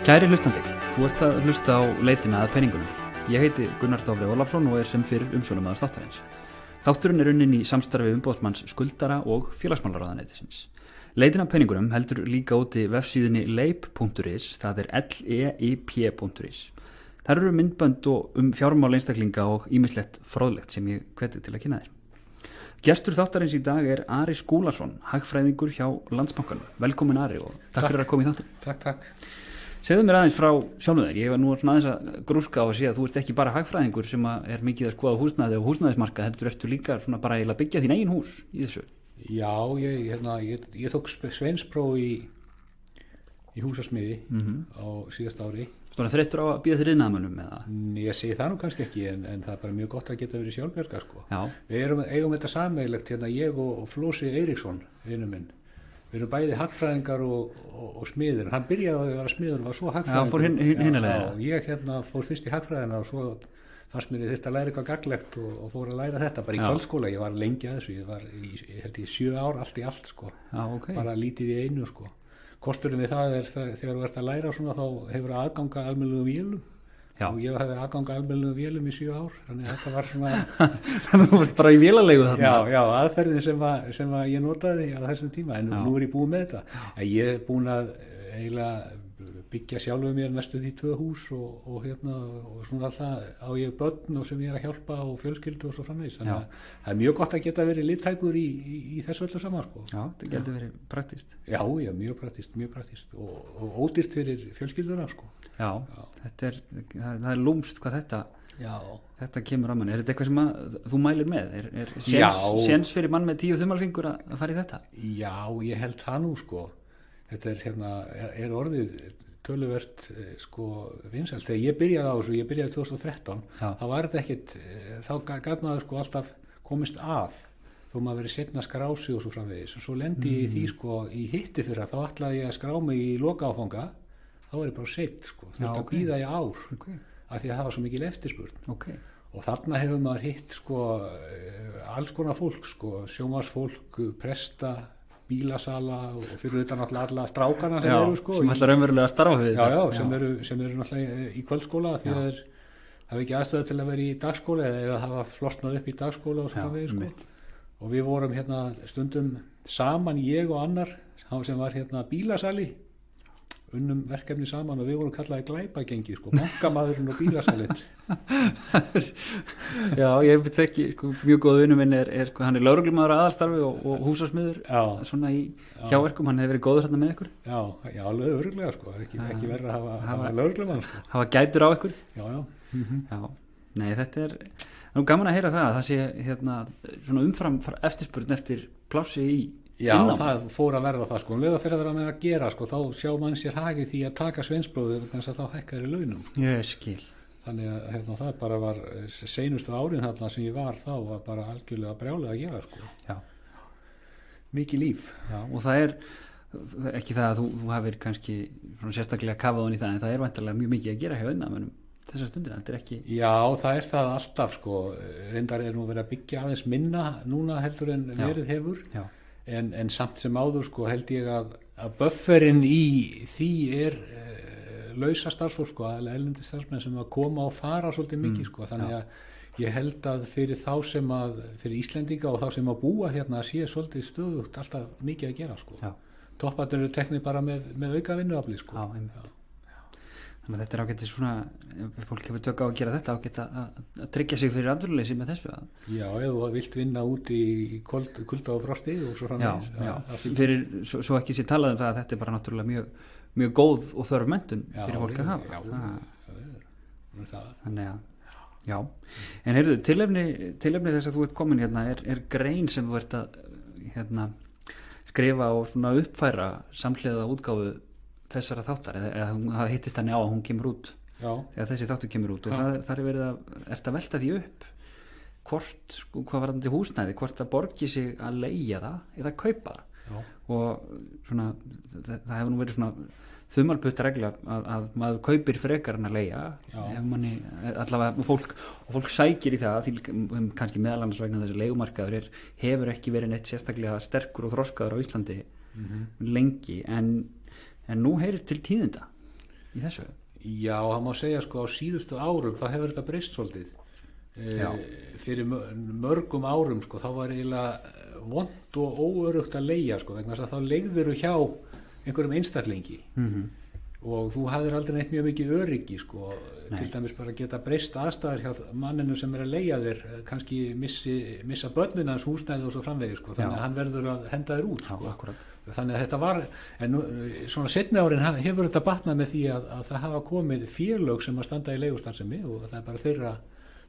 Kæri hlustandi, þú ert að hlusta á leitina að peningunum. Ég heiti Gunnar Dofri Ólafsson og sem fyrir umsjónarmaður þáttarins. Þátturinn unnin í samstarfi umboðsmanns skuldara og félagsmálaráðuneytisins. Leitin að peningunum heldur líka úti vefsíðunni leip.is, það leip.is. Þar eru myndbönd og fjármál einstaklinga og ýmislegt fróðlegt sem ég hveti til að kynna þér. Gestur þáttarins í dag Ari Skúlason, hagfræðingur hjá Landsbankanum. Velkomin Ari og takk fyrir að koma í þátturinn. Takk. Segðu mér aðeins frá sjálfum þér. Ég var nú aðeins að grúska á að sé að þú ert ekki bara hagfræðingur sem er mikið að skoða húsnæði og húsnæðismarkað, heldur ertu líka svona bara að byggja þín eigin hús í þessu. Já, ég tók sveinspróf í húsasmiði á síðasta ári. Svona þreyttur á að bíða þér iðnaðarmönnum eða? Ég segi það nú kannski ekki en það er bara mjög gott að geta verið sjálfbjarga sko. Já. Við eigum þetta sameiginlegt ég og Flósi Eiríksson, vinur minn. Við erum bæði hagfræðingar og smiður. Hann byrjaði að vera smiður og var svo hagfræðingur. Já, fór hinnilega. Já, ég fór fyrst í hagfræðina og svo fannst mér ég þurfti að læra eitthvað gagnlegt og fór að læra þetta bara í kvöldskóla. Ég var lengi að þessu, ég held í 7 ár allt í allt sko. Já, okay. Bara lítið í einu sko. Kosturinn við það þegar þú ert að læra svona þá hefur aðganga almennilegum vélum. Já. Og ég hafði aðganga almennilegum vélum í 7 ár, þannig að þetta var svona... Þannig að þú varst bara í vélalegu þarna? Já, aðferðin sem að ég notaði á þessum tíma, en nú er ég búin með þetta. En ég er búin að eiginlega byggja sjálfur mér næstum því 2 hús og svona alltaf á ég börn og sem ég er að hjálpa og fjölskyldu og svo framvegis. Þannig að það er mjög gott að geta verið liðtækur í þessu öllu saman. Sko. Já, það getur verið praktískt. Já, mjög praktískt og ódýrt fyrir fjölskylduna. Sko. Já. Það er lúmst hvað þetta kemur á manni. Er þetta eitthvað sem þú mælir með? Er séns fyrir mann með 10 þumalfingur að fara í þetta? Já, ég held það nú sko. Þetta er orðið töluvert sko vinsælt. Þegar ég byrjaði 2013, þá var þetta ekkit, þá gat maður sko alltaf komist að þó maður verið seinna skrási og svo framvegis. Svo lendi ég í því sko í hitti fyrra, þá ætlaði ég að skrá mig í lokaáfanga, þá var ég bara seint sko, þurfti að bíða í ár af því að það var svo mikil eftirspurn. Okay. Og þarna hefur maður hitt sko alls konar fólk sko, sjónvarpsfólk, presta, bílasala og fyrir utan alla strákana sem eru sko. Sem ætla raunverulega að starfa við þetta. Já, sem eru náttúrulega í kvöldskóla því að þeir hafa ekki aðstöðu til að vera í dagskóla eða hafa flosnað upp í dagskóla og svo framvegis sko. Og við vorum stundum saman, ég og annar sem var bílasali, unnum verkefni saman og við vorum kallaði glæpagengi sko, bankamaðurinn og bílasalinn. Já, ég þekki sko, mjög góð vinur minn hann er lögreglumaður að aðalstarfi og húsasmiður svona í hjáverkum, hann hefur verið góður hérna með ykkur. Já, alveg öruglega sko, ekki verið að hafa lögreglumaður sko. Hafa gætur á ykkur? Já. Já, nei, þetta er nú gaman að heyra það sé svona umfram eftirspurn eftir plássi í Já, það fór að verða það sko, leða fyrir að vera með að gera sko, þá sjá mann sér hagi því að taka sveinsprófið þannig að þá hækkar í launum. Ég skil. Þannig að það bara var seinustu árin þarna sem ég var þá var bara algjörlega brjálega að gera sko. Já. Mikið líf. Já, og það er ekki það að þú hafir kannski svona sérstaklega kafað hon í það, en það er væntanlega mjög mikið að gera hjá iðnaðarmönnum þessar stundir, þetta er ekki... Já, það er það alltaf sko, reyndar nú verið að byggja aðeins minna núna heldur en verið hefur. Já. En samt sem áður sko held ég að bufferinn í því lausa starfsfólk sko, erlendi starfsmenn sem að koma og fara svolítið mikið sko, þannig að ég held að fyrir fyrir Íslendinga og þá sem að búa hérna sé svolítið stöðugt alltaf mikið að gera sko. Topparnir eru teknir bara með auka vinnuafli sko. Já. Þannig að þetta er ágætt svona, ef fólk hefur tök á að gera þetta ágætt að tryggja sig fyrir atvinnuleysi með þessu. Já, ef þú vilt vinna út í kulda og frosti og svo framvegis. Já. Fyrir, svo ekki sé talað það að þetta er bara náttúrulega mjög góð og þörf menntun fyrir fólk að hafa. Já. Þannig að, já. En heyrðu, tilefni þess að þú ert komin hérna er grein sem þú ert að skrifa og svona uppfæra samhliða útgáfu þessara þáttar eða það hittist þannig á að hún kemur út þegar þessi þáttur kemur út og það er verið að velta því upp hvort, sko, hvað varðandi húsnæði, hvort það borgi sig að leigja það eða kaupa það og svona það hefur nú verið svona þumalputt regla að maður kaupir frekar en að leigja ef manni allavega fólk sækir í það því kannski meðal annars vegna þessi leigumarkaður hefur ekki verið neitt sérstaklega sterkur og þroskaður á Íslandi lengi en nú heyrir til tíðinda í þessu? Já, það má segja sko á síðustu árum þá hefur þetta breyst svolítið. Fyrir mörgum árum sko, þá var eiginlega vont og óörugt að leigja sko, vegna þess að þá leigðirðu hjá einhverjum einstaklingi og þú hafðir aldrei neitt mjög mikið öryggi sko, til dæmis bara geta breyst aðstæður hjá manninu sem að leigja þér, kannski missa börnin hans, húsnæði og svo framvegis sko, þannig að hann verður að henda þér út sko. Þannig að þetta var, en svona seinni árin hefur þetta batnað með því að það hafa komið félög sem að standa í leigustansemi og það er bara þeirra.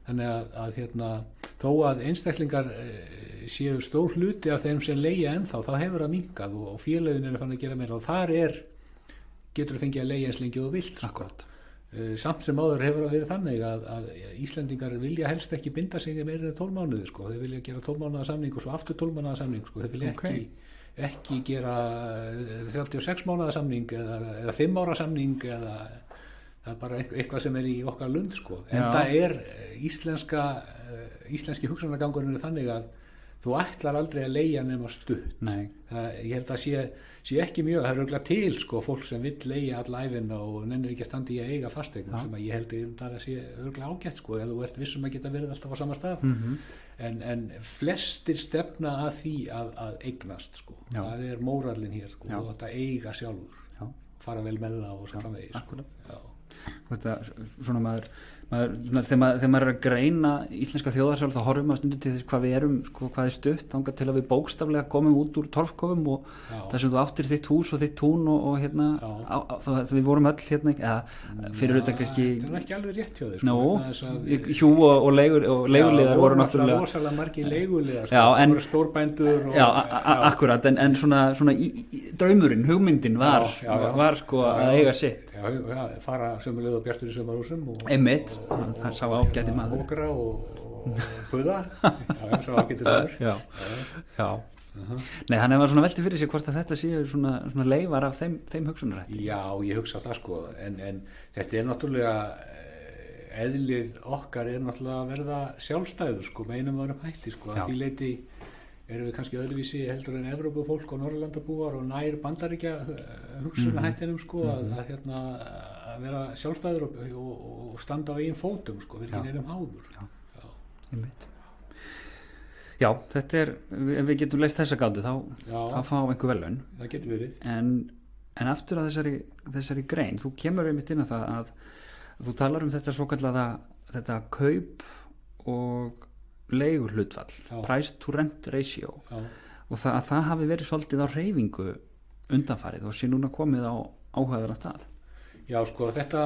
Þannig að þó að einstaklingar séu stór hluti af þeim sem leigja ennþá, þá hefur það minnkað og félögin eru fann að gera meira og þar getur það fengið að leigja eins lengi og vilt. Akkurat. Samt sem áður hefur það verið þannig að Íslendingar vilja helst ekki binda sig meira en 12 mánuði sko, þeir vilja gera 12 mánuða samning og svo aftur 12 mánuða samning sko, þeir vilja ekki gera 36 mánuða samning eða 5 ára samning eða það er bara eitthvað sem er í okkar lund sko. En það er íslenski hugsanagangurinn þannig að þú ætlar aldrei að leigja nema stutt. Ég held að sé ekki mjög, það er örugglega til sko, fólk sem vill leigja alla ævina og nennir ekki að standa í að eiga fasteign sem að ég held að sé örugglega ágætt sko, ef þú ert vissum að geta verið alltaf á sama stað. En flestir stefna að því að eignast sko. Það er mórallinn hér sko, og þetta eiga sjálfur, fara vel með það og svo framvegis sko. Þetta, svona þegar maður er að greina íslenska þjóðarsál þá horfum maður stundum til þess hvað við erum sko, hvað er stutt, þangað til að við bókstaflega komum út úr torfkofum og þar sem þú áttir þitt hús og þitt tún og við vorum öll fyrir auðvitað kannski það er ekki alveg rétt hjá þér sko, hjú og leiguliðar voru náttúrulega rosalega margir leiguliðar sko, voru stórbændur akkurat, en svona draumurinn, hugmyndin var sko að eiga sitt fara sömuleið og bjartur í sömarhúsum einmitt, það sá ágæti maður Hókra og Puða sá ágæti maður Nei, hann hefur svona veltið fyrir sig hvort að þetta séu svona leifar af þeim hugsunarhætti. Já, ég hugsa það sko, en þetta er náttúrulega eðlið okkar er náttúrulega að verða sjálfstæður sko, með einum öðrum hætti sko, að því leiti erum við kannski öðruvísi heldur en Evrópufólk og Norðurlandabúar og nær Bandaríkja hugsunarhættinum sko, að vera sjálfstæður og standa á eigin fótum sko, við erum einum háður. Já, þetta er, ef við getum leist þessa gátu þá fá einhver velun. Það getur verið. En aftur að þessari grein, þú kemur einmitt inn á það að þú talar um þetta svokallaða þetta kaup og leiguhlutfall, price to rent ratio og það hafi verið svolítið á hreyfingu undanfarið og sé núna komið á áhugaverðan stað. Já, sko, þetta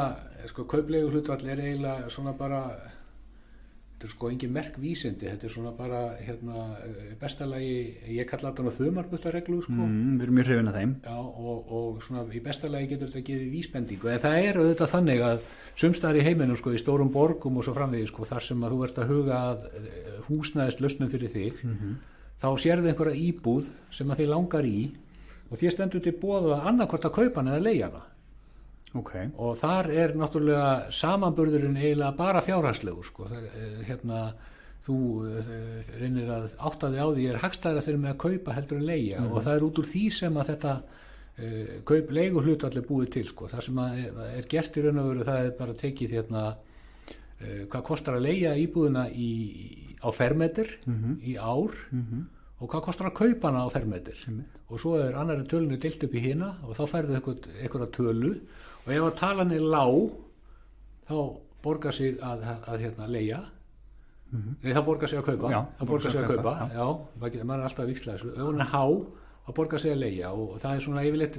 kaupleiguhlutfall er eiginlega svona bara þetta er sko engin merkvísindi, þetta er svona bara bestalagi, ég kalla þetta þumalputtareglu sko. Við erum mjög hrifin af þeim. Já, og svona í bestalagi getur þetta gefið vísbendingu, en það er auðvitað þannig að sumstaðar í heiminum sko, í stórum borgum og svo framvegis sko, þar sem að þú ert að huga að húsnæðist lausnum fyrir þig, þá sérðu einhverja íbúð sem að þið langar í og þér stendur til boða annarkvort að kaupa hana eða leigja hana. Og þar er náttúrulega samanburðurinn eiginlega bara fjárhagslegur sko. Þú reynir að átta þig á því er hagstæðara fyrir mig að kaupa heldur en leigja og það er út úr því sem að þetta leiguhlutfall er búið til sko. Það sem er gert í raun og veru það er bara tekið hvað kostar að leigja íbúðina á fermeter í ár og hvað kostar að kaupa hana á fermeter og svo er annarri tölunni deilt upp í hina og þá færðu einhverja tölu og ef að talan er lág þá borgar sig að leigja nei, þá borgar sig að kaupa maður er alltaf að víxla þessu ef hún er há, þá borgar sig að leigja og það er svona yfirleitt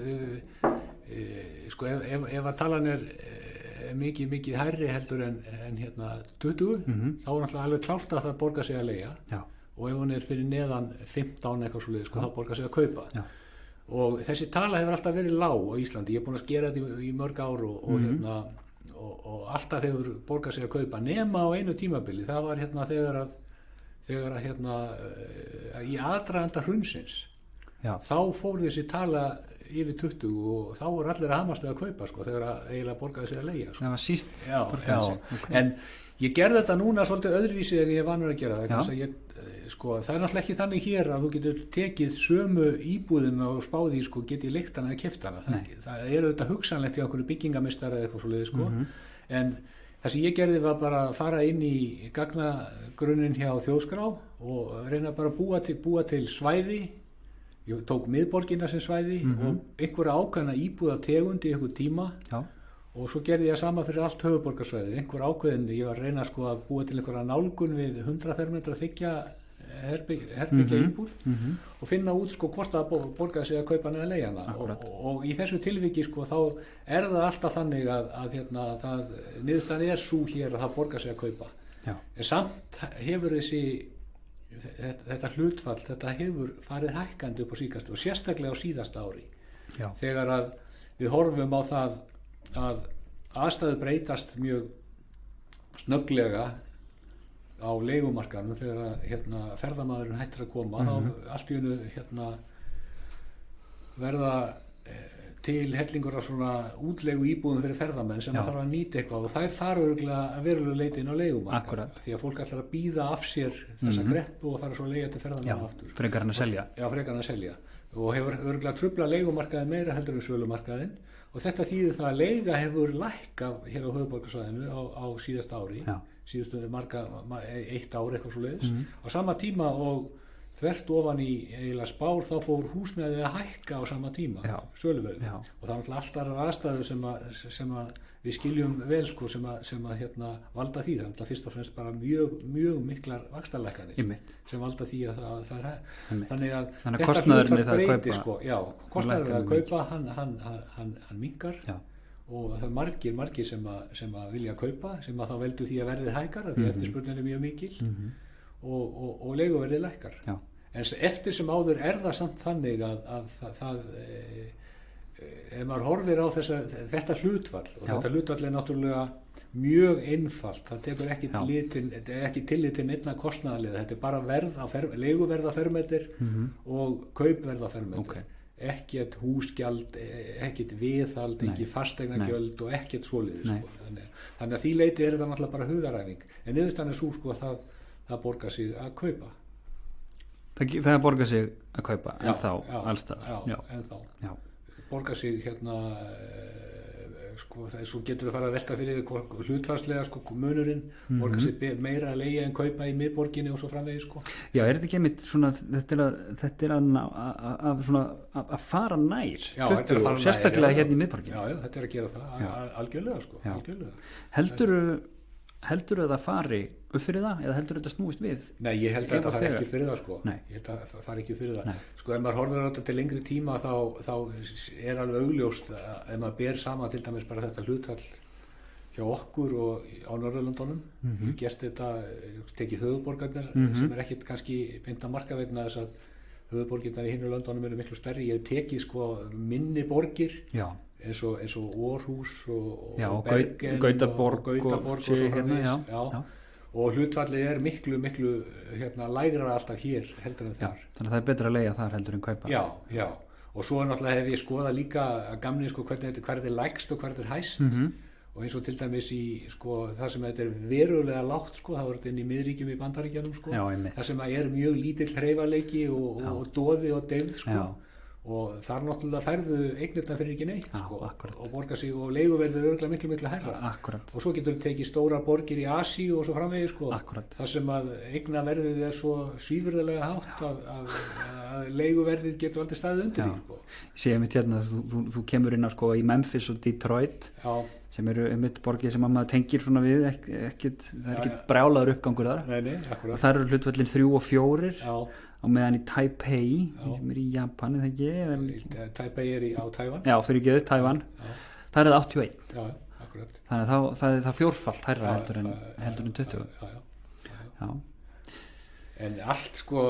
sko, ef að talan er mikið hærri heldur en 20 þá er alltaf alveg klárt að það borgar sig að leigja og ef hún er fyrir neðan 15 eitthvað svoleiðis, sko, þá borgar sig að kaupa og þessi tala hefur alltaf verið lág á Íslandi, ég er búin að skera þetta í mörg ár og alltaf hefur borgar sig að kaupa nema á einu tímabili, það var þegar í aðdraganda hrunsins þá fór þessi tala yfir 20 og þá voru allir að hamast við að kaupa sko, þegar eiginlega borgaði sig að leigja sko. Það var síst en ég gerði þetta núna svolítið öðruvísi en ég er vanur að gera það sko, það er náttúrulega ekki þannig hér að þú getur tekið sömu íbúðum og spáði, sko, getið leikt hana eða keypt hana. Það er auðvitað hugsanlegt í okkur byggingamistara eða eitthvað svoleiðis, sko. En það sem ég gerði var bara að fara inn í gagnagrunnin hjá Þjóðskrá og reyna bara að búa til svæði. Ég tók miðborgina sem svæði og einhverja ákveðna íbúðategund í einhver tíma. Já. Og svo gerði ég sama fyrir allt höfuðborgarsvæðið, einhver ákveðin, ég var að reyna sko að búa til einhverja nálgun við 100 fermetra þykja herbyggja íbúð og finna út sko hvort það borgaði sig að kaupa neða leigjana og í þessu tilviki sko þá er það alltaf þannig að það niðurstaðan svo hér að það borgaði sig að kaupa. Já. En samt hefur þetta hlutfall, þetta hefur farið hækkandi upp á síðkast og sérstaklega á síðasta ári. Já. Þegar að við horfum á það að aðstæður breytast mjög snögglega á leigumarkaðnum þegar ferðamaðurinn hættir að koma þá allt í einu verða til hellingur af svona útlegu íbúðum fyrir ferðamenn sem þarf að nýta eitthvað og þær fara örugglega verulega leiti inn á leigumarkað því að fólk ætlar að bíða af sér þessa kreppu og fara svo að leigja til ferðamenn aftur. Frekar en að selja. Já, frekar en að selja og hefur örugglega truflað leigumarkaðinn meira heldur en sölumarkaðinn. Og þetta þýðir það að leiga hefur lækkað hér á höfuðborgarsvæðinu á síðasta ári, síðustu eitt ár eitthvað svoleiðis. Á sama tíma og þvert ofan í eiginlega spár þá fór húsnæðið að hækka á sama tíma, söluverðið. Og það er náttúrulega alltaf aðstæður sem að við skiljum vel sko, sem að valda því. Það er náttúrulega fyrst og fremst bara mjög miklar vaxtalækkanir sem valda því að það er þannig að þetta hlutfall breyti sko, kostnaðurinn að kaupa hann minnkar og það er margir sem að vilja kaupa sem að þá veldur því að verðið hækkar því eftirspurnin er mjög mikil og leiguverðið lækkar. En eftir sem áður er það samt þannig að það ef maður horfir á þetta hlutfall og þetta hlutfall er náttúrulega mjög einfalt, það tekur ekki tillit til neinna kostnaðarliða, þetta er bara leiguverð á fermetri og kaupverð á fermetri, ekkert húsgjald, ekkert viðhald, ekki fasteignagjöld og ekkert svoleiðis sko. Þannig að því leiti er þetta náttúrulega bara hugaræfing, en niðurstaðan er svo sko að það borgar sig að kaupa. Það borgar sig að kaupa, ennþá allstaðar. Já, ennþá. Já. Borgar sig sko, svo getur við fara að velta fyrir hlutfarslega sko, munurinn borgar sig meira að leigja en kaupa í miðborginni og svo framvegis sko. Já, er þetta ekki einmitt svona þetta er að fara nær hlutur, sérstaklega hérna í miðborginni? Já, þetta er að gera það algjörlega sko, algjörlega. Heldurðu að það fari upp fyrir það eða heldurðu þetta snúist við? Nei, ég held að þetta fari ekki fyrir það sko. Ég held að það fari ekki fyrir það. Sko, ef maður horfir á þetta til lengri tíma þá er alveg augljóst ef maður ber saman til dæmis bara þetta hlutfall hjá okkur og á Norðurlöndunum. Við hefum gert þetta, tekið höfuðborgarnir sem er ekkit kannski beint að marka vegna þess að höfuðborgirnar í hinum löndunum eru miklu stærri. Ég hef tekið sko minni borgir. Já. eins og Århus og Bergen Gautaborg og svo framvegis og hlutfallið er miklu lægra alltaf hér heldur en þar. Þannig að það er betra að leigja þar heldur en kaupa. Já, og svo náttúrulega hef ég skoðað líka að gamni sko hvað er lægst og hvað er hæst og eins og til dæmis í sko það sem þetta er verulega lágt sko, það voru inn í miðríkjum í Bandaríkjunum sko, það sem er mjög lítill hreyfanleiki og doði og deyfð sko. Og þar náttúrulega færðu eignirna fyrir ekki neitt sko, og borga sig og leiguverðið örgulega miklu hærra og svo getur tekið stóra borgir í Asíu og svo framvegis sko, þar sem að eignaverðið er svo svífurðarlega hátt að leiguverðið getur aldrei staðið undir því sko. Séum við hérna, þú kemur inn á sko í Memphis og Detroit sem eru einmitt borgir sem að maður tengir svona við það er ekkert brjálaður uppgangur þar og þar eru hlutfallin 3 og 4 á meðan í Taipei sem er í Japan, eða ekki? Taipei er á Tævan. Já, fyrir ekki Tævan. Það er 81. Já, akkurat. Þannig að það er fjórfalt hærra heldur en 20. Já. En allt sko,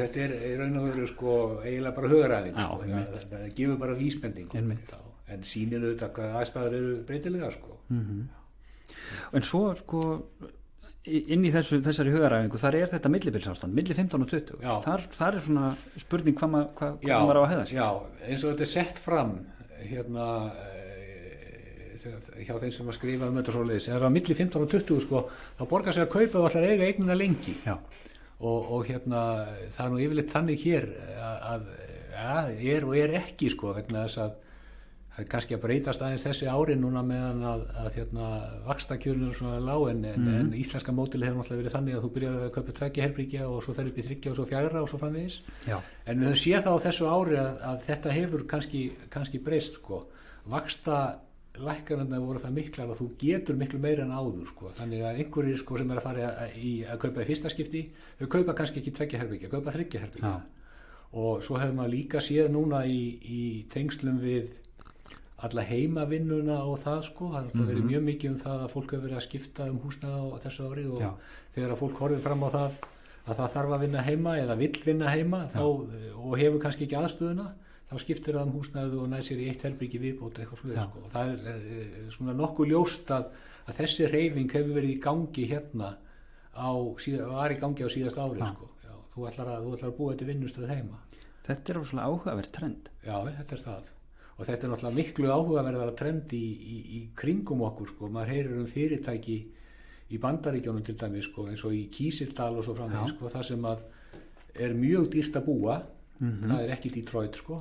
þetta er raun og veru sko eiginlega bara hugaræðing sko. Það gefur bara vísbending. En sýnir auðvitað hvað aðstæður eru breytilega sko. En svo sko inn í þessari hugaræfingu, þar er þetta millibilsástand, milli 15 og 20. Þar er svona spurning hvað maður á að heiða sig. Já, eins og þetta er sett fram hjá þeim sem að skrifa þetta svoleiðis, er á milli 15 og 20 sko, þá borgar sig að kaupa og allar eiga eignina lengi. Já. og það nú yfirleitt þannig hér að er ekki sko, vegna þess að það er kannski að breytast aðeins þessi ári núna meðan að vaxtakjörnir er svona lág en íslenska mótilið hefur náttúrulega verið þannig að þú byrjar að kaupa 2 herbergja og svo fer upp í 3 og svo 4 og svo framvegis. En við höfum séð það á þessu ári að þetta hefur kannski breyst sko. Vaxtalækkanirnar voru það miklar að þú getur miklu meira en áður sko. Þannig að einhverjir sko, sem er að fara að kaupa í fyrsta skipti, þau kaupa kannski ekki 2 herbergja, kaupa 3 herbergja. Og svo hefur maður líka séð núna í tengslum við alla heimavinnuna og það sko, það har verið mjög mikið það að fólk hefur verið að skipta húsnæði á þessu ári og þegar að fólk horfir fram á það að það þarf að vinna heima eða vill vinna heima þá, og hefur kannski ekki aðstöðuna, þá skiptir það húsnæði og næsir í 1 herbergi viðbót eitthvað slúið sko. Og það er svona nokkuð ljóst að þessi hreyfing hefur verið í gangi var í gangi á síðasta ári sko. Þú ætlar að búa þetta vinnustöð heima. Þetta er svona áhugavert trend. Já, þetta er það. Og þetta er náttúrulega miklu áhugaverðara trend í kringum okkur sko. Maður heyrir fyrirtæki í Bandaríkjónum til dæmis sko, eins og í Kísildal og svo framvegis sko, þar sem að er mjög dýrt að búa. Það er ekki Detroit sko.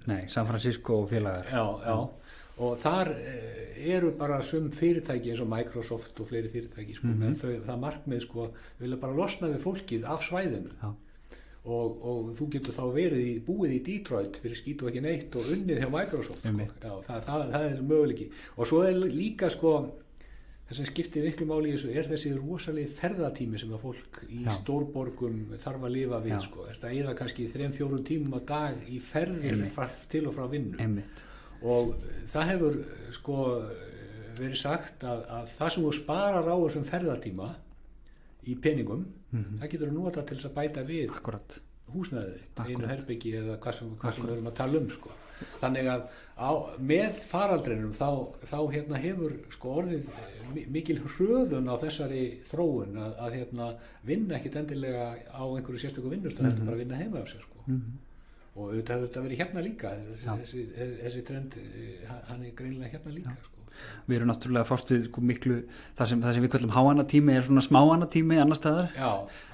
Nei, San Francisco og félagar. Já. Og þar eru bara sum fyrirtæki eins og Microsoft og fleiri fyrirtæki sko, en það markmið sko, vilja bara losna við fólkið af svæðinu. Og þú getur þá búið í Detroit fyrir skít og ekki neitt og unnið hjá Microsoft sko. Það er möguleiki. Og svo er líka sko, það sem skiptir miklu máli í þessu er þessi rosalegi ferðatími sem að fólk í stórborgum þarf að lifa við sko. Þetta er kannski 3-4 tímum á dag í ferðir til og frá vinnu. Og það hefur sko verið sagt að það sem þú sparar á þessum ferðatíma í peningum, það getur þú nota til þess að bæta við húsnæðið, einu herbergi eða hvað sem við erum að tala sko. Þannig að með faraldrinum þá hefur sko orðið mikil hröðun á þessari þróun að vinna ekkit endilega á einhverju sérstöku vinnustað, heldur bara að vinna heima af sér sko. Og auðvitað hefur þetta verið hérna líka, þessi trend, hann er greinilega hérna líka sko. Við erum náttúrulega fórstuð sko, miklu, það sem við kallum háannatími er svona smáannatími annar staðar.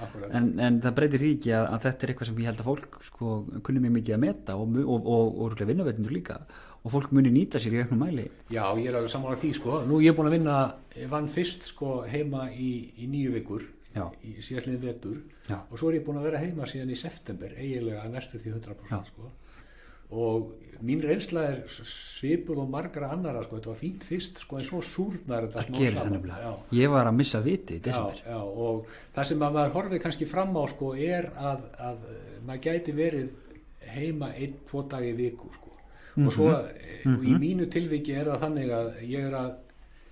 Akkurat. En það breytir því ekki að þetta er eitthvað sem ég held að fólk sko, kunni mjög mikið að meta og vinnuveitendur líka og fólk muni nýta sér í auknum mæli. Já, ég er alveg sammála því sko. Nú ég er búin að vann fyrst sko, heima í 9 vikur í síðastliðin vetur og svo er ég búin að vera heima síðan í september eiginlega næstu því 100% sko. Og mín reynsla er svipuð og margra annara sko. Þetta var fínt fyrst sko, en svo súrnar þetta smá saman. Ég var að missa viti í desember. Og það sem maður horfið kannski fram á sko, er að maður gæti verið heima 1-2 daga í viku sko. Og svo í mínu tilviki er það þannig að ég er að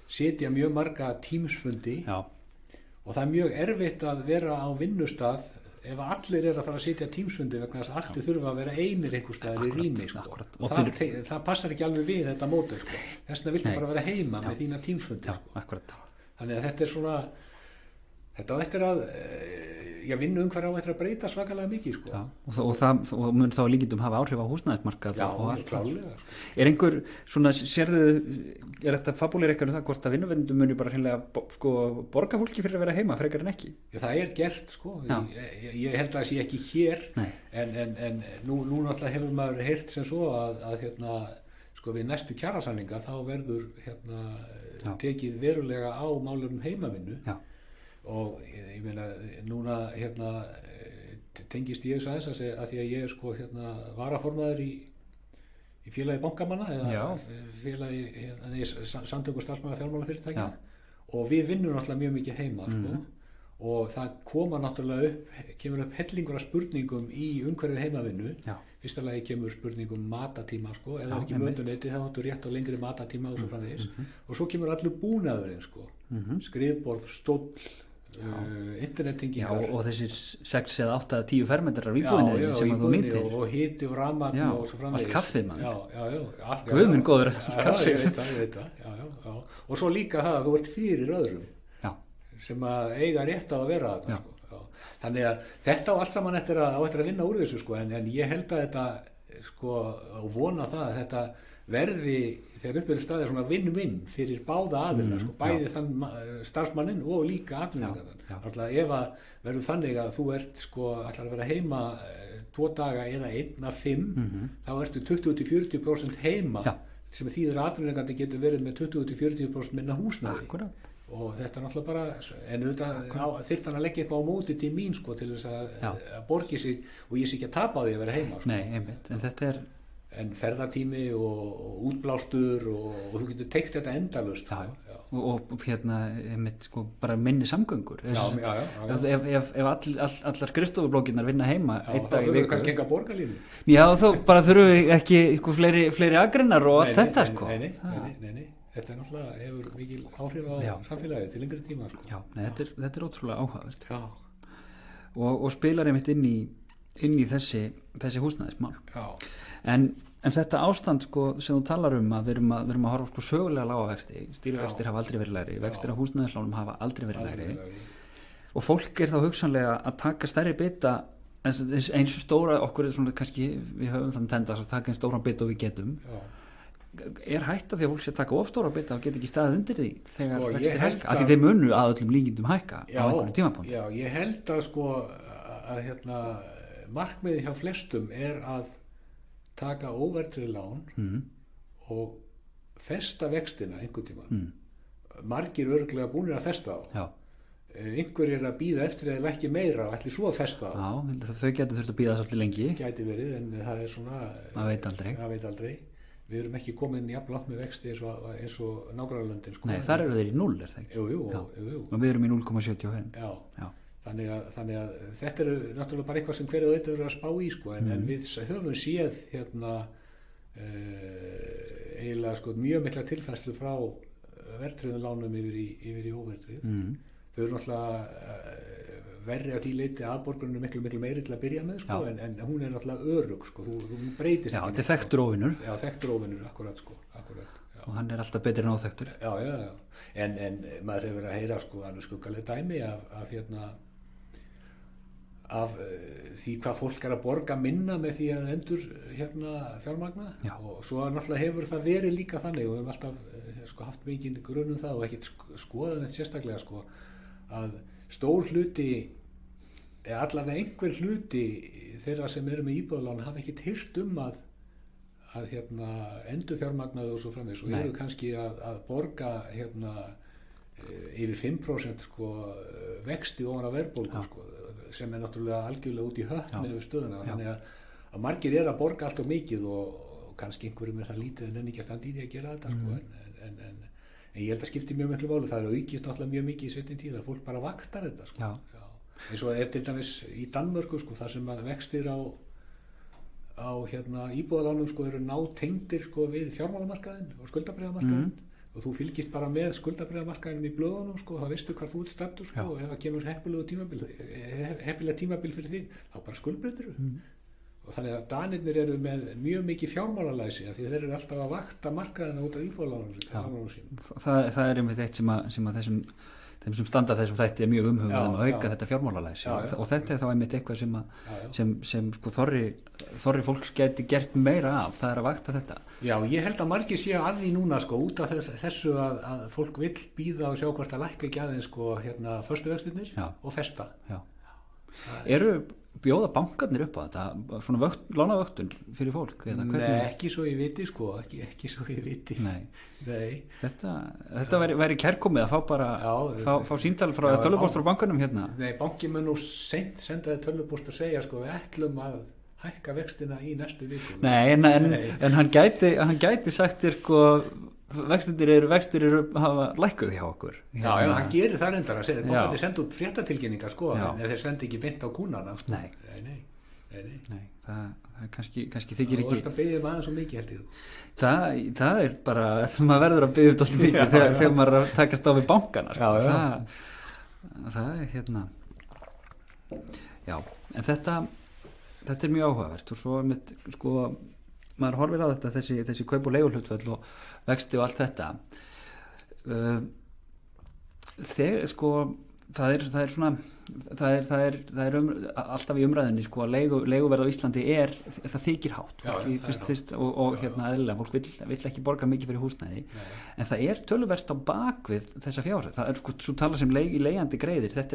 setja mjög marga tímsfundi og það er mjög erfitt að vera á vinnustað ef allir er að fara að sitja tímsfundi vegna þess að allir þurfa að vera einir einhvers staðar í rými sko. Það passar ekki alveg við þetta módel sko. Þess vegna viltu bara vera heima með þína tímsfundi sko. Þannig að þetta er svona þetta á eftir að vinnu umhverju á eftir að breyta svakalega mikið sko. og mun þá líkindum hafa áhrif á húsnæðismarkað og allt klálega sko. Er einhver svona, sérðu er þetta fabuleir eitthvað það hvort að vinnuveitendum muni bara hreinlega sko, borga fólki fyrir að vera heima frekar en ekki? Það er gert sko, ég held að það sé ekki hér en nú náttúrulega hefur maður heyrt sem svo að sko við næstu kjarasamninga þá verður tekið verulega á málum heimavinnu og ég meina núna tengist ég aðeins að því að ég er sko varaformaður í félagi bankamanna eða félagi samtöku starfsmanna fjármálafyrirtækja og við vinnum náttúrulega mjög mikið heima sko, og það kemur upp hellingur af spurningum í umhverfið heimavinnu. Fyrsta lagi kemur spurningum matatíma sko, ef það er ekki mötuneyti þá áttu rétt á lengri matatíma og svo framvegis og svo kemur allur búnaðurinn sko, skrifborð, stóll, internettengingar og þessir 6 eða 8 eða 10 fermetrar í íbúðinni sem þú nýtir og hiti og rafmagn og svo framvegis allt kaffið mann Guðmund góður ég veit það og svo líka það að þú ert fyrir öðrum sem að eiga rétt á að vera þarna sko. Þannig að þetta á allt saman eftir að vinna úr þessu sko, en ég held að þetta sko, og vona það að verði þegar upp staðið svona vinn-vinn fyrir báða aðila, sko, bæði þann starfsmanninn og líka atvinnurekandann. Alltaf ef að verður þannig að þú ert sko ætlar að vera heima 2 daga eða 1 af 5, þá ertu 20-40% heima, sem þýðir að atvinnurekandi getur verið með 20-40% minna húsnæði. Akkurat. Og þetta náttúrulega bara, en auðvitað þyrfti hann að leggja eitthvað á móti til mín sko til þess að borgi sig og ég sé ekki að tapa á því að vera heima sko. Nei, einmitt, en þetta er en ferðartími og útblástur og þú getur teikt þetta endalaust. Og hérna einmitt sko bara minni samgöngur. Ef allar skrifstofublókinnar vinna heima einn dag í viku. Þá þurfum við kannski enga borgarlínu. Já, þá bara þurfum við ekki sko, fleiri agreinar og allt þetta sko. Nei. Þetta er náttúrulega hefur mikil áhrif á samfélagið til lengri tíma sko. Já, þetta er ótrúlega áhugavert. Og spilar einmitt inn í þessi húsnæðismál. En þetta ástand sko, sem þú talar að við erum að horfa sko, sögulega lága vexti, stýrivextir hafa aldrei verið lægri, vextir á húsnæðislánum hafa aldrei verið lægri og fólk þá hugsanlega að taka stærri bita eins og stóra, okkur er svona kannski við höfum þann tendens að taka einn stóran bita og við getum. Er hætta því að fólk sé að taka of stóra bita og geta ekki staðið undir því þegar vextir hækka, af því þeir munu að öllum líkindum hækka á einhverju tímapunkti. Já, ég held að sko að markmiðið hjá flestum er að taka óverðtryggð lán og festa vextina einhvern tíma. Margir örugglega búnir að festa á. Einhver er að bíða eftir eða ekki meira og ætli svo að festa á. Já, þau getur þurft að bíða svolítið lengi. Gæti verið, en það er svona maður veit aldrei. Við erum ekki komin jafn langt með vexti eins og nágrannalöndin sko. Nei, þar eru þeir í 0 er það ekki? Jú. Og við erum í 0,75. Já. Þannig að þetta eru náttúrulega bara eitthvað sem hverju þetta eru að spá í sko, en við höfum séð eiginlega sko mjög mikla tilfærslu frá verðtryggðum lánum yfir í óverðtryggð. Þau eru náttúrulega verri að því leiti aðborgunum miklu meiri til að byrja með sko, en hún er náttúrulega örugg sko, þú breytist ekki. Já, þetta er þekktur óvinur. Já, þekktur óvinur, akkurat sko, akkurat. Já. Og hann er alltaf betri en óþekktur. Já. En maður hefur verið að heyra sko alveg skuggaleg dæmi af því hvað fólk er að borga minna með því að endur fjármagna. Og svo náttúrulega hefur það verið líka þannig og við höfum alltaf sko haft mikinn grunn það og ekkert skoðað þetta sérstaklega sko að stór hluti eða allavega einhver hluti þeirra sem eru með íbúðalán hafa ekkert heyrt að endurfjármagnaði og svo framvegis og eru kannski að borga yfir 5% sko vexti ofan af verðbólgu sko, sem er náttúrulega algjörlega út í hött með stöðuna. Þannig að margir eru að borga allt of mikið og kannski einhverjum með það lítið en ekki að standa í því að gera þetta sko, en ég held að skipti mjög miklu máli, það er aukist náttúrulega mjög mikið í seinni tíð að fólk bara vaktar þetta sko. Eins og er til dæmis í Danmörku sko, þar sem að vextir á íbúðalánum sko eru nátengdir sko við fjármálamarkaðinn og skuldabréfamarkaðinn og þú fylgist bara með skuldabréfamarkaðinum í blöðunum sko, þá veistu hvar þú ert staddur sko og ef það kemur heppilega tímabil fyrir þig, þá bara skuldbreytir og þannig að Danirnir eru með mjög mikið fjármálalæsi af því þeir eru alltaf að vakta markaðina út af íbúðalánum sínum. Það er einmitt eitt sem að þeim sem standa þessum þætti er mjög umhugað að auka þetta fjármálalæsi og þetta er þá einmitt eitthvað sem sko þorri fólks geti gert meira af, það er að vakta þetta. Já, ég held að margir séu að því núna sko út af þessu að fólk vill bíða og sjá hvort að lækka ekki aðeins sko föstu vextirnir og festa. Eru bjóða bankarnir upp á þetta svona lánavöktun fyrir fólk? Nei, ekki svo ég viti sko, ekki svo ég viti. Nei. Þetta væri kærkomið að fá bara fá síntal frá tölvupóstur á bankanum hérna. Nei, bankin mun nú sendaði tölvupóstur og segja sko við ætlum að hækka vextina í næstu viku. Nei, en hann gæti sagt þér sko vextir eru hafa lækkuð hjá okkur. Já, hann gerir það reyndar að segja, það sendi út fréttatilkynningar sko, en þeir sendi ekki beint á kúnana sko. Nei, það kannski þykir ekki. Þú vorst að biðja aðeins svo mikið held ég. Það er bara, maður verður að biðja alltaf mikið þegar maður er að takast á við bankana sko. Það er Já, en þetta er mjög áhugavert og svo mitt sko maður horfir á þetta þessi kaup- og leiguhlutföll og vexti og allt þetta þegar sko það er svona það er alltaf í umræðinni sko að leiguverð á Íslandi það þykir hátt fyrst, og eðlilega, fólk vill ekki borga mikið fyrir húsnæði. Nei. En það er töluvert á bakvið þessa fjárhæð. Það er sko svo tala sem leigjandi greiðir, þetta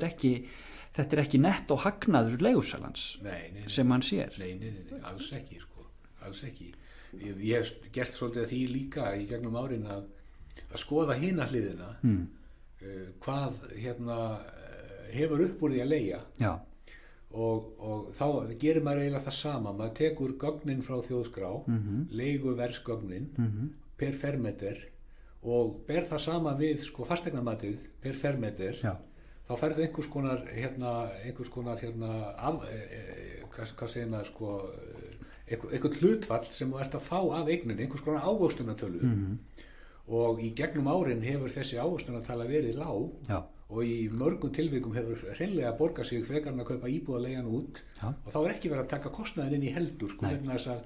er ekki netto hagnaður leigusalans sem hann sér. Nei, alls ekki sko, alls ekki. Ég hef gert svolítið því líka í gegnum árin að skoða hina hliðina, hvað hefur upp úr því að leigja. Já. Og þá gerir maður eiginlega það sama, maður tekur gögnin frá þjóðskrá, leiguverðsgögnin per fermeter og ber það sama við sko fasteignamatið per fermeter. Já. Þá færðu einhvers konar hvað segir maður sko, einhvern hlutfall sem þú ert að fá af eigninni, einhvers konar ávöxtunartölu. Og í gegnum árin hefur þessi ávöxtunartala verið lág. Já. Og í mörgum tilvikum hefur hreinlega borgað sig frekar en að kaupa íbúð að leigja hann út. Já. Og þá er ekki verið að taka kostnaðinn inn í heldur sko, vegna þess að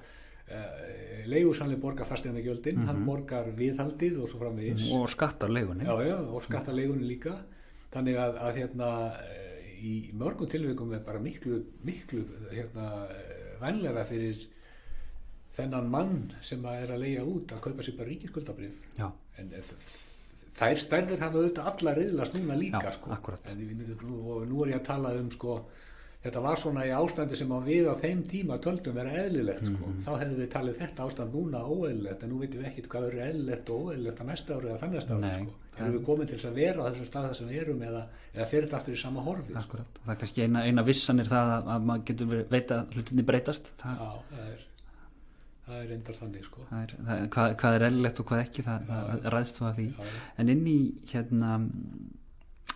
leigusalinn borgar fasteignagjöldin, hann borgar viðhaldið og svo framvegis. Og skattar leigunni. Já, og skattar leigunni líka. Þannig að í mörgum tilvikum er bara miklu vænlegra fyrir þennan mann sem er að leigja út að kaupa sér bara ríkisskuldabréf. Já. En þær stærðir hafa auðvitað alla riðlast núna líka. Já, sko. Akkurat. Og nú er ég að tala sko, þetta var svona í ástandi sem við á þeim tíma töldum vera eðlilegt sko. Þá hefðum við talið þetta ástand núna óeðlilegt, en nú veitum við ekkert hvað er eðlilegt og óeðlilegt á næsta ári eða þann næsta ári sko. Erum við komin til þess að vera á þessum stað þar sem við erum eða fyrir þetta aftur í sama horfi. Akkurat. Sko. Það er kannski eina vissan er það að maður getur veit að hlutinni breytast. Já, það er reyndar þannig sko. Hvað er eðlilegt og hvað ekki, það ræðst þú af því. Já. En inn í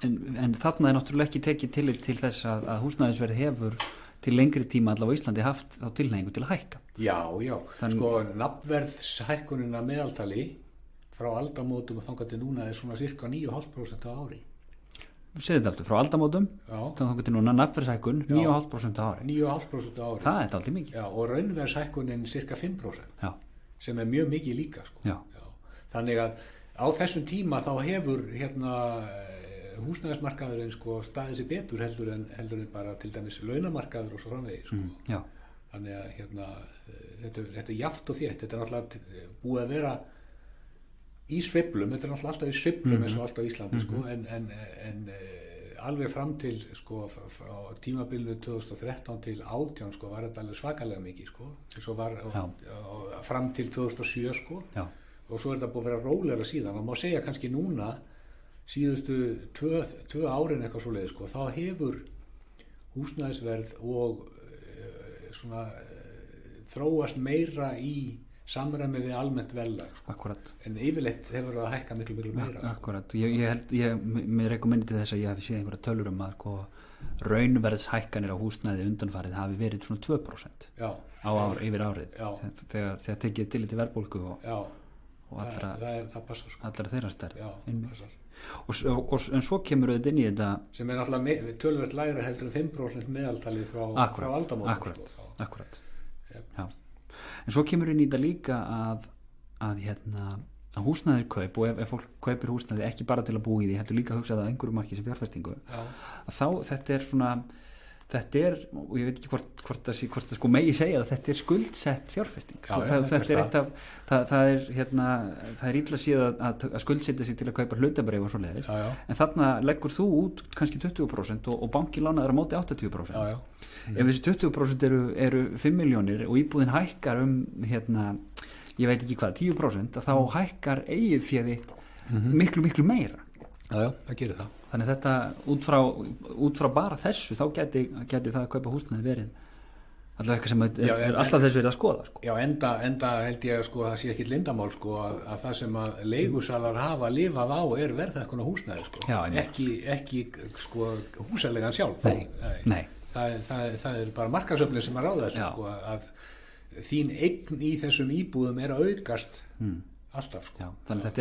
en þarna er náttúrulega ekki tekið tillit til þess að húsnæðisverð hefur til lengri tíma allavega á Íslandi haft þá tilhneigingu til að hækka. Já, sko nafnverðshækkunin að meðaltali frá aldamótum og þangað til núna er svona cirka 9,5% á ári. Segðu þetta aftur, frá aldamótum þangað til núna nafnverðshækkun 9,5% á ári. 9,5% á ári. Það er dálítið mikið. Já, og raunverðshækkunin cirka 5%. Já. Sem er mjög mikið líka sko. Já. Þannig að á þessum tíma þá hefur húsnæðismarkaðurinn sko staðið sér betur heldur en bara til dæmis launamarkaður og svo framvegis sko. Þannig að þetta er jafnt og þétt, þetta er náttúrulega búið að vera í sveiflum, þetta er náttúrulega alltaf í sveiflum eins og alltaf í Íslandi sko, en alveg fram til sko á tímabilinu 2013 til 2018 sko var þetta alveg svakalega mikið sko, svo var fram til 2007 sko. Já. Og svo er þetta búið að vera rólegra síðan og má segja kannski núna síðustu tvö árin eitthvað svoleiðis sko, þá hefur húsnæðisverð og svona þróast meira í samræmi við almennt verðlag sko. Akkurat. En yfirleitt hefur það að hækka miklu meira sko. Akkurat, mér rekum minni til þess að ég hef séð einhverja tölur að sko, raunverðshækkanir á húsnæði undanfarið hafi verið svona 2% yfir árið þegar tekið til í verðbólgu og það passar sko. Allra þeirra stærð. Já, passar. En svo kemur auðvitað inn í þetta sem er náttúrulega töluvert lægra heldur en 5% meðaltalið frá aldamótum. Akkurat. Já. En svo kemur inn í þetta líka að húsnæðiskaup og ef fólk kaupir húsnæði ekki bara til að búa í því, heldur líka að hugsa það að einhverju marki sem fjárfestingu, að þá þetta er, og ég veit ekki hvort það sko megi segja að þetta er skuldsett fjárfesting. Það er illa síðan að skuldsetja sig til að kaupa hlutabréf og svoleiðis, en þarna leggur þú út kannski 20% og banki lánaður á móti 80%. Ef þessi 20% eru 5 milljónir og íbúðin hækkar ég veit ekki hvað, 10%, þá hækkar eigið féð þitt miklu meira. Já, það gerir það. Þannig þetta út frá bara þessu þá gæti það að kaupa húsnæði verið allavega eitthvað sem er alltaf þess verið að skoða sko. Já, enda held ég sko, það sé ekki lindamál sko, að það sem að leigusalar hafa lifað á er verðhækkun á húsnæði sko. Já, ekki sko húsalegan sjálf. Nei. Það er bara markaðsöflin sem að ráða þessu sko, að þín eign í þessum íbúðum er að aukast alltaf sko. Já, þannig þetta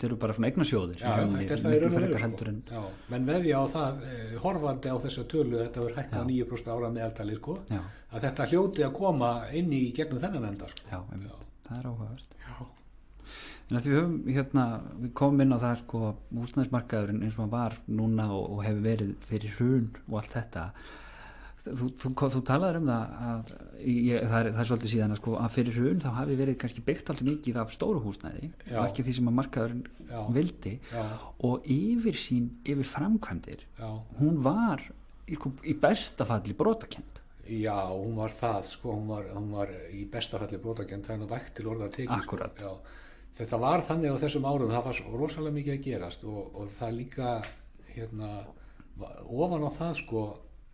eru bara svona eignasjóðir. Já, þetta er það í raun og veru sko. Já, menn veðja á það horfandi á þessa tölu, þetta verður hækkað 9% ára meðaltali sko, að þetta hljóti að koma inn í gegnum þennan enda sko. Já, það er áhugavert. En að við komum inn á það sko, húsnæðismarkaðurinn eins og hann var núna og hefur verið fyrir hrun og allt þetta. Þú talaður það að það er svolítið síðan að, sko, að fyrir hrun þá hafi verið kannski byggt alltaf mikið af stóru húsnæði og ekki því sem að markaðurinn vildi og yfir framkvæmdir hún var í besta falli brotakend. Já, hún var það sko, hún var í besta falli brotakend, það er nú vægt til orða tekið. Akkurat. Sko. Þetta var þannig á þessum árum, það var rosalega mikið að gerast og það líka ofan á það sko,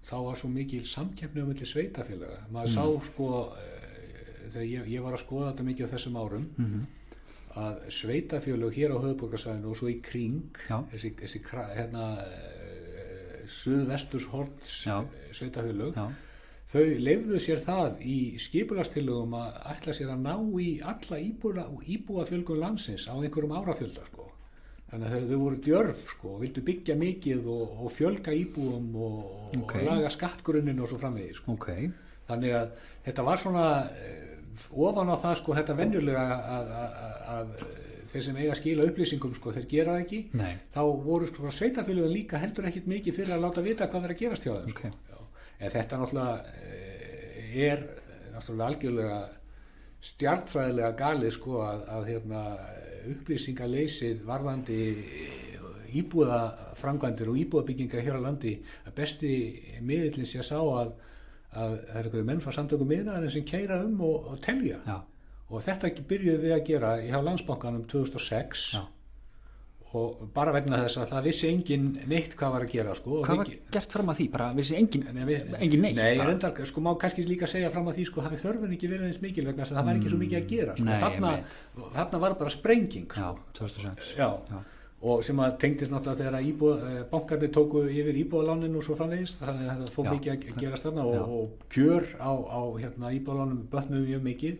þá var svo mikil samkeppni á milli sveitafélaga. Maður sá sko, þegar ég var að skoða þetta mikið á þessum árum, að sveitafélög hér á höfuðborgarsvæðinu og svo í kring, þessi suðvesturshorns sveitafélög, þau leyfðu sér það í skipulagstillögum að ætla sér að ná í alla íbúafjölgun landsins á einhverjum árafjölda sko. Þannig að þau voru djörf sko, vildu byggja mikið og fjölga íbúum og laga skattgrunnin og svo framvegis sko. Þannig að þetta var svona ofan á það sko, þetta venjulega að þeir sem eiga að skila upplýsingum sko, þeir gera það ekki. Nei. Þá voru sko, sveitafélögin líka heldur ekkit mikið fyrir að láta vita hvað verið að gerast hjá þeim sko. En þetta náttúrulega er náttúrulega algjörlega stjarnfræðilega galið sko, að upplýsingaleysið varðandi íbúðaframkvæmdir og íbúðabyggingar hér á landi, að besti miðillinn sé að sá að það er einhverju menn frá samtökum iðnaðarins sem keyra og telja. Og þetta byrjuðu við að gera hjá Landsbankanum 2006 og bara vegna þess að það vissi engin neitt hvað var að gera sko. Hvað var gert fram að því? Bara vissi engin neitt? Nei, reyndar, sko má kannski líka segja fram að því sko, hafi þörfin ekki verið eins mikil vegna þess að það var ekki svo mikið að gera sko. Nei, þarna var bara sprenging sko. Já, 2006 Já. Og sem að tengdist náttúrulega þegar bankarnir tóku yfir íbúðalánin og svo framvegis, þannig að það fór mikið að gerast þarna og kjör á íbúðalánum bötnuðu mjög mikið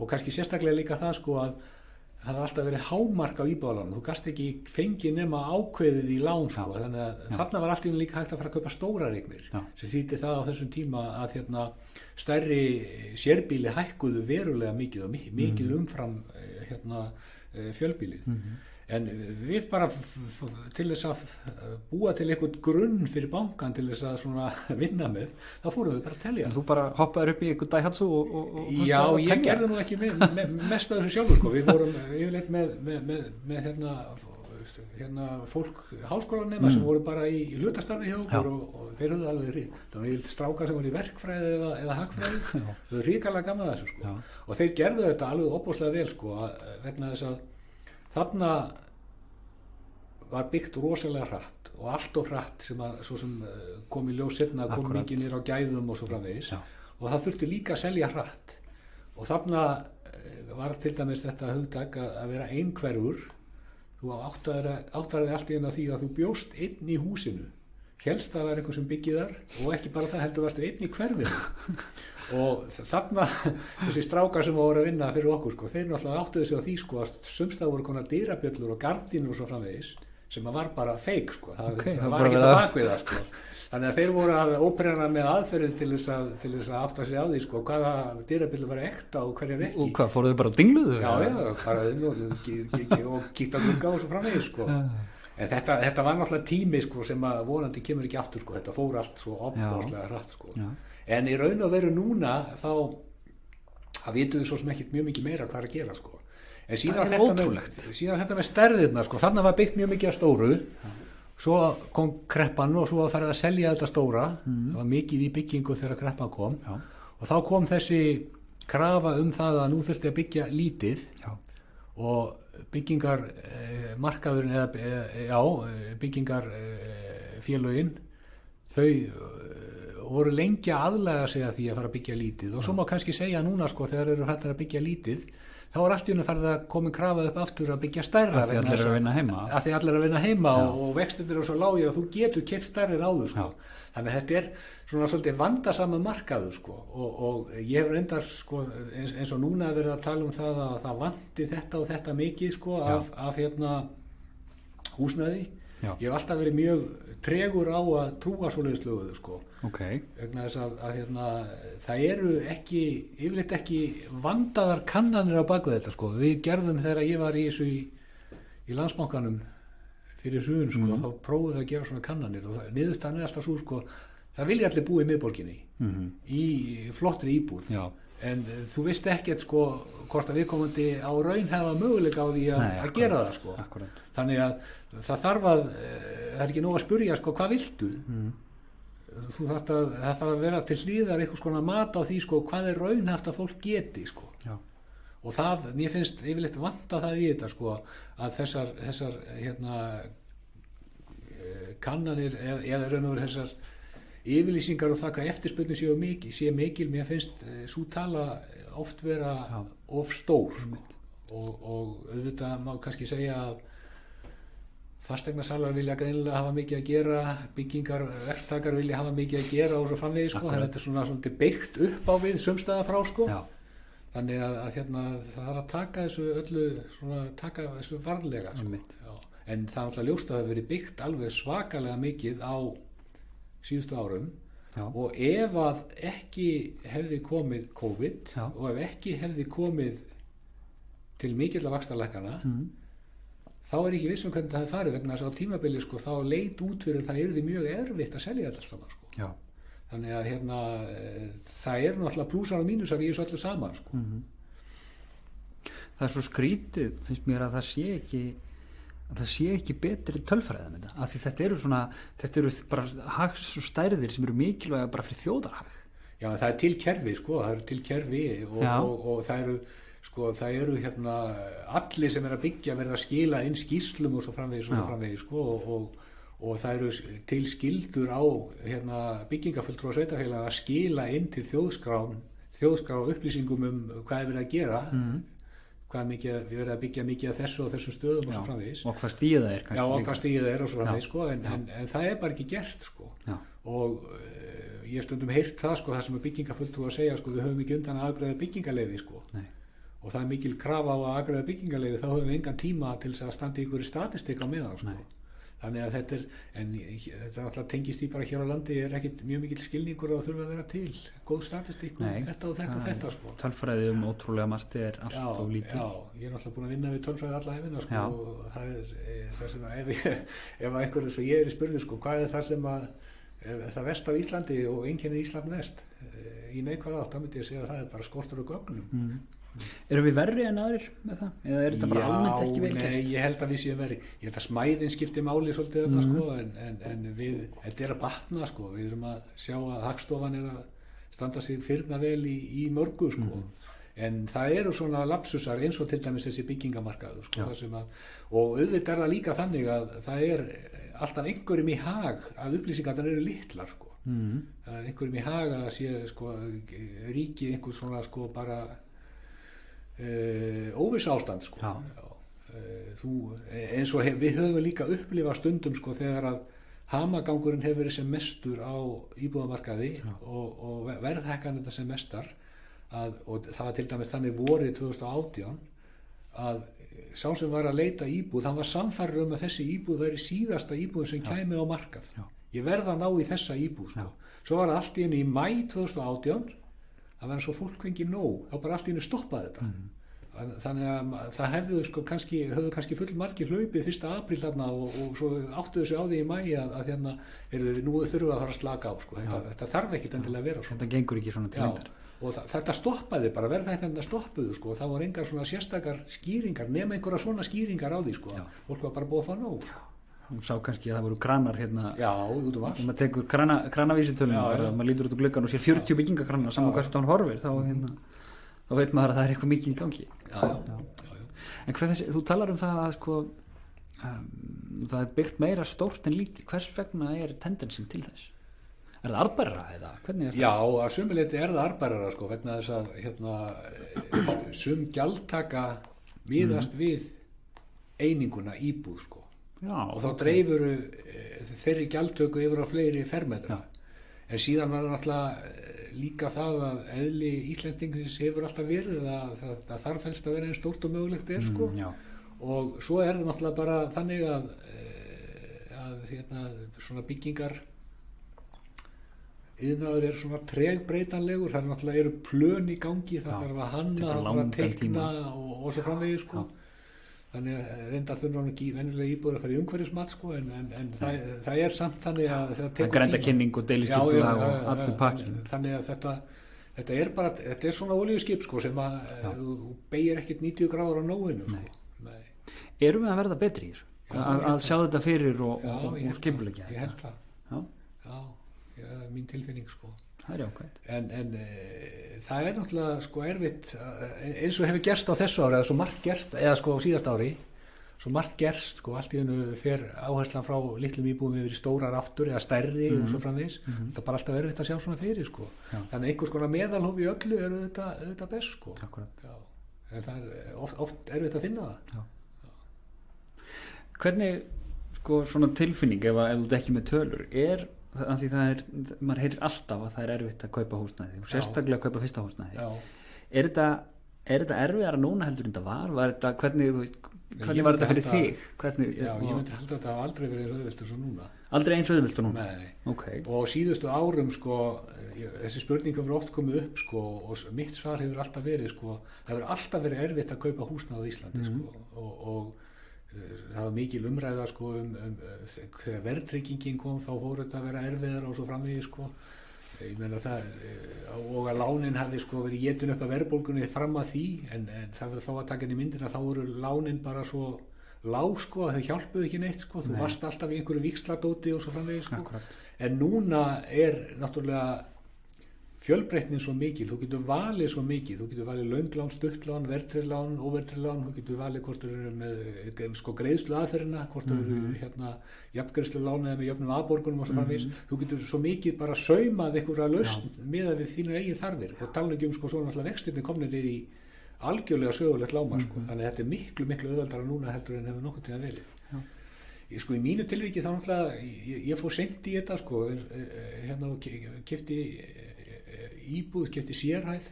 og kannski sérstaklega líka það sko að það hafði alltaf verið hámark á íbúðalánum, þú gast ekki fengið nema ákveðið í lán sko, þannig að þarna var alltaf líka hægt að fara að kaupa stórar eignir sem þýddi það á þessum tíma að stærri sérbíli hækkuðu verulega mikið og mikið umfram fjölbílið. En við bara til þess að búa til einhvern grunn fyrir bankan til þess að svona vinna með, þá fórum við bara að telja. En þú bara hoppaður upp í einhvern Daihatsu og Já, ég gerði nú ekki mest af þessu sjálfur sko. Við vorum yfirleitt með fólk háskólanema sem voru bara í hlutastarfi hjá okkur og þeir höfðu alveg rík. Það var strákar sem voru í verkfræði eða hagfræði, þau höfðu ríkalega gaman að þessu sko. Og þeir gerðu þetta alveg opbóðslega vel sko, vegna þess að þarna var byggt rosalega hratt og allt of hratt sem kom í ljós seinna, kom mikið niður á gæðum og svo framvegis og það þurfti líka að selja hratt og þarna var til dæmis þetta hugtak að vera einhverfur. Þú áttaði allt í einu af því að þú bjóst einn í húsinu, hélst það var einhver sem byggið þar og ekki bara það heldur varstu einn í hverfinu og þarna þessi strákar sem voru að vinna fyrir okkur sko, þeir náttúrulega áttuðu sig á því sko, að sumstað voru konar dyrabjöllur og gardínur og svo framvegis sem var bara feik sko, það var ekki að bak við það sko. Þannig að þeir voru að óperera með aðferðin til þess að átta sig á því sko, hvaða dyrabjöllur var ekta og hverjar ekki. Og hvað, fóruðu bara dingluðu? Já, bara og kíkta glugga og svo framvegis sko. En þetta var náttúrulega tími sko, sem að vonandi kemur ekki aftur sko, þetta fór allt svo opbáslega hratt sko. En í raun og veru núna þá vitum við svo sem ekkert mjög mikið meira hvað er að gera sko. En síðan þetta með stærðirna sko, þarna var byggt mjög mikið að stóru, svo kom kreppan og svo var farið að selja þetta stóra, það var mikið í byggingu þegar kreppan kom og þá kom þessi krafa það að nú þurfti að byggja lítið og byggingarmarkaðurinn byggingarfélögin þau voru lengi að aðlaga sig að því að fara að byggja lítið og svo má kannski segja núna sko þegar eru hættir að byggja lítið þá er allt í einu farið að koma krafað upp aftur að byggja stærra af því allir eru að vinna heima og vextirnir eru svo lágir að þú getur keypt stærri áður sko. Þannig að þetta er svona svolítið vandasama markaður sko og ég hef reyndar sko eins og núna verið að tala um það að það vanti þetta og þetta mikið sko af húsnæði Ég hef alltaf verið mjög tregur á að trúa svoleiðis löguðu sko. Vegna þess að hérna, það eru yfirleitt ekki vandaðar kannanir á bakvið þetta sko. Við gerðum þegar ég var í þessu í Landsbankanum fyrir hrun sko, þá prófuðu að gera svona kannanir og niðurstaðan alltaf svo sko, það vilja allir búa í miðborginni í flottri íbúð. En þú veist ekkert sko hvort að viðkomandi á raun hefa möguleika á því að gera það sko. Akkurat. Þannig að það er ekki nóg að spyrja sko hvað viltu? Það þarf að vera til hlýðar einhvers konar mat á því sko hvað er raunhæft að fólk geti sko. Og það, mér finnst yfirleitt vanta það í þetta sko að þessar hérna kannanir eða raun og veru þessar yfirlýsingar og það hvað eftirspurnin sé mikil, mér finnst svo tala oft vera of stór sko. og auðvitað má kannski segja að fasteignasalar vilja greinilega hafa mikið að gera, byggingar, verktakar vilja hafa mikið að gera og svo framvegis sko, þetta er svona svolítið byggt upp á við sumstaða frá sko. Þannig að hérna það er að taka þessu varlega sko. En það er alltaf ljóst að það hefur verið byggt alveg svakalega mikið á síðustu árum og ef að ekki hefði komið COVID og ef ekki hefði komið til mikilla vaxtalækkana þá er ekki vissum hvernig það hefði farið vegna þess að á tímabili sko, þá leit út fyrir það yrði mjög erfitt að selja þetta saman sko. Þannig að hérna, það er náttúrulega plúsar og mínusar í þessu öllu saman sko. Það er svo skrítið finnst mér að það sé ekki betri tölfræði með þetta, af því þetta eru bara hags og stærðir sem eru mikilvæga bara fyrir þjóðarhag. Já, það er til kerfi sko, það er til kerfi og það eru hérna allir sem er að byggja verða að skila inn skýrslum og svo framvegis sko og það eru til skyldur á hérna byggingafulltrúa sveitarfélaga að skila inn til þjóðskrá upplýsingum hvað er verið að gera hvað mikið, við verðum að byggja mikið af þessu og þessum stöðum og svo framvegis. Og hvað stíð það er kannski. Já, og hvað stíð það er og svo framvegis sko, en það er bara ekki gert sko. Og ég hef stundum heyrt það sko, það sem er byggingafulltrúi að segja sko, við höfum ekki undan að afgreiða byggingarleyfi sko. Og það er mikil krafa á að afgreiða byggingarleyfi, þá höfum við engan tíma til þess að standa í einhverju statistik á meðan sko. Þannig að þetta er alltaf tengist í bara hér á landi er ekkit mjög mikil skilningur og þurfa að vera til góð statistík og þetta sko. Tölfræði ótrúlega margt er allt og lítið. Já, ég er alltaf búin að vinna við tölfræði alla ævina sko og það er það sem að ef einhverju sem ég er í spurði sko, hvað er það sem að það vest á Íslandi og einkennir Ísland vest í neikvæð átt, þá myndi ég segja að það er bara skortur og gögnum. Erum við verri en aðrir með það? Eða er þetta bara almennt ekki vel gert? Nei, ég held að við séum verri. Ég held að smæðin skiptir máli svolítið þetta sko, en þetta er að batna sko. Við erum að sjá að Hagstofan er að standa sig firna vel í mörgu sko. En það eru svona lapsusar eins og til dæmis þessi byggingamarkaður sko, og auðvitað er það líka þannig að það er alltaf einhverjum í hag að upplýsingarnar eru litlar sko. Það er einhverjum í hag að sé sko ríki einhver svona sko bara óviss ástand sko. Eins og við höfum líka upplifað stundum sko þegar að hamagangurinn hefur verið sem mestur á íbúðamarkaði og verðhækkan þetta sem mestar og það var til dæmis þannig vorið 2018 að sá sem var að leita íbúð, hann var sannfærður að þessi íbúð væri síðasta íbúð sem kæmi á markað. Ég verða að ná í þessa íbúð sko. Svo var það allt í einu í maí 2018 það var eins og fólk fengi nóg, þá bara allt í einu stoppaði þetta. Þannig að það höfðu kannski full margir hlaupið 1. apríl þarna og svo áttuðu sig á því í maí að hérna nú þurfa að fara að slaka á sko. Þetta þarf ekkit endilega að vera svona. Þetta gengur ekki svona til lengdar. Og þetta stoppaði bara, verðhækkanirnar stoppuðu sko, og það voru engar svona sérstakar skýringar nema einhverja svona skýringar á því sko. Fólk var bara búið að fá nóg. Hún sá kannski að það voru kranar hérna. Já, út um allt. Og maður tekur kranavísitölun og maður lítur út úr gluggan og sér 40 byggingakranar saman hvert hann horfir, þá veit maður að það er eitthvað mikið í gangi. Já. En þú talar um það að sko, það er byggt meira stórt en lítið. Hvers vegna er tendensin til þess? Er það arðbærara eða hvernig er það? Já, að sumu leyti er það arðbærara sko, vegna þess að sum gjaldtaka miðast við eininguna íbúð sko. Já, og þá dreifur þeirri gjaldtöku yfir á fleiri fermetra. En síðan var náttúrulega líka það að eðli Íslendings hefur alltaf verið að það þarf helst að vera eins stórt og mögulegt er sko. Og svo er það náttúrulega bara þannig að svona byggingar iðnaður svona tregbreytanlegur, það náttúrulega eru plön í gangi, það þarf að hanna, það þarf að teikna og svo framvegis sko. Þannig að reyndar þurfa hann ekki venjulega íbúður að fara í umhverfismat sko, en það samt þannig að það tekur grenndarkynning og deiliskipulag og allur pakkin. Þannig að þetta er svona olíuskip sko, sem að þú beigir ekkert 90 gráður á nóinu sko. Nei. Erum við að verða betri í þessu? Að sjá þetta fyrir og skipulegja? Ég held það. Já, mín tilfinning sko. Það jákvæmt. En það náttúrulega sko erfitt, eins og hefur gerst á þessu ári, eða svo margt gerst, eða sko á síðast ári, svo margt gerst sko, allt í hennu fer áherslan frá litlum íbúum yfir í stórar aftur eða stærri og svo framvegis. Það er bara alltaf erfitt að sjá svona fyrir sko. Þannig einhvers konar meðalhóf í öllu er þetta best sko. Akkurat. Já. En það er oft erfitt að finna það. Já. Hvernig sko svona tilfinning ef þú ert ekki með tölur af því maður heyrir alltaf að það er erfitt að kaupa húsnæði og sérstaklega að kaupa fyrsta húsnæði. Er þetta erfiðara núna heldur en það var þetta, hvernig var þetta fyrir þig? Ég myndi halda þetta hafa aldrei verið eins auðvelt eins og núna. Aldrei eins auðvelt og núna? Nei. Okay. Og síðustu árum sko, þessi spurningum hefur oft komið upp sko, og mitt svar hefur alltaf verið sko, það hefur alltaf verið erfitt að kaupa húsnæði á Íslandi sko, og það var mikil umræða sko, þegar verðtryggingin kom þá fór þetta að vera erfiðar og svo framvegis sko. Ég meina það, og að lánin hafi sko verið étin upp að verðbólgunni fram að því, en það verður þá að taka inn í myndina, þá voru lánin bara svo lág sko, þau hjálpuðu ekki neitt sko, þú varst alltaf í einhverju víxladóti og svo framvegis sko. Akkurat. En núna er náttúrulega fjölbreytnin svo mikil, þú getur valið svo mikið, þú getur valið lönglán, stuttlán, verðtryggðlán, óverðtryggðlán, þú getur valið hvort þú eru með sko greiðslu aðferðina, hvort þú eru jafngreiðslu lán eða með jöfnum afborgunum og svo framvegis, þú getur svo mikið bara saumað einhverja lausn miðað við þínar eigin þarfir og tala ekki sko svona alltaf vextirnir komnir í algjörlega sögulegt láma sko, þannig að þetta er miklu, miklu auðveldara núna heldur en hefur nokkuð tíma verið. Sko í mínu tilviki þá náttúrulega, ég fór seint í þetta sko, keypti íbúð, keypti sérhæð,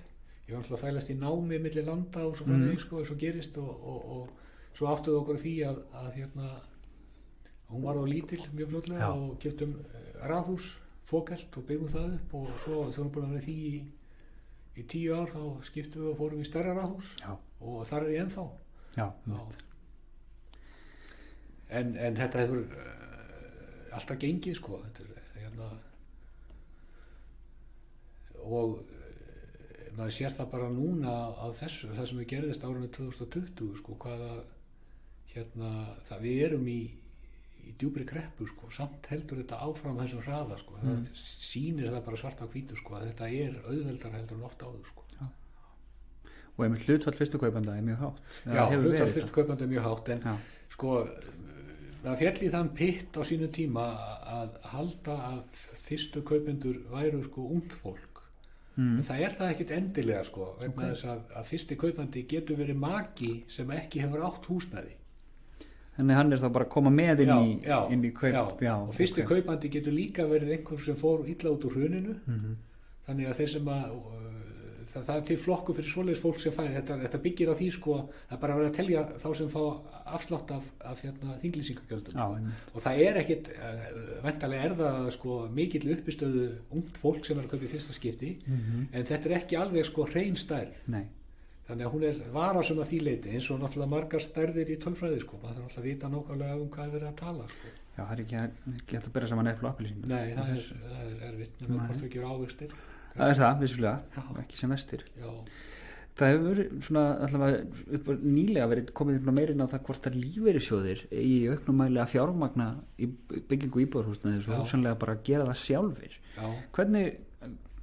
ég var alltaf að þvælast í námi milli landa og svo framvegis sko, svo gerist og svo áttuðu okkur því að hún var á lítil mjög fljótlega og keyptum raðhús, fókelt og byggðum það upp og svo þegar við búin að vera því í 10 ár þá skiptum við og fórum í stærra raðhús og þar er ég ennþá. En þetta hefur alltaf gengið sko, þetta er og maður sér það bara núna af þessu, það sem við gerðist árinu 2020 sko, hvaða við erum í djúpri kreppu sko, samt heldur þetta áfram þessum hraða sko, það sýnir það bara svart á hvítu sko, að þetta er auðveldara heldur en oft áður sko. Og einmitt hlutfall fyrstu kaupanda er mjög hátt. Já, hlutfall fyrstu kaupanda er mjög hátt, en sko það féll í þann pitt á sínu tíma að halda að fyrstu kaupendur væru sko ungt fólk. En það er það ekkert endilega sko, vegna þess að fyrsti kaupandi getur verið maki sem ekki hefur átt húsnæði. Þannig hann er þá bara að koma með inn í kaup. Já, og fyrsti kaupandi getur líka verið einhver sem fór illa út úr hruninu, þannig að þeir sem það er til flokku fyrir svoleiðis fólk sem fær, þetta byggir á því sko, að bara vera að telja þá sem fá afslátt af þinglýsingagjöldum sko. Og það er ekkit, væntanlega er það sko mikill uppistöðu ungt fólk sem er að kaupa í fyrsta skipti, en þetta er ekki alveg sko hrein stærð. Nei. Þannig að hún er varasum að því leyti, eins og náttúrulega margar stærðir í tölfræði sko, maður þarf alltaf að vita nákvæmlega hvað er verið að tala sko. Já, það er ekki hægt að bera saman epli og appelsínu. Nei, það er erfitt, nema hvort við gerum ávextir. Það er það, vissulega, ekki sem vestir. Það hefur verið svona allavega nýlega verið komið meirinn á það hvort að lífeyrissjóðir í auknum mæli að fjármagna í byggingu íbúðarhúsnæðis og hugsanlega bara gera það sjálfir.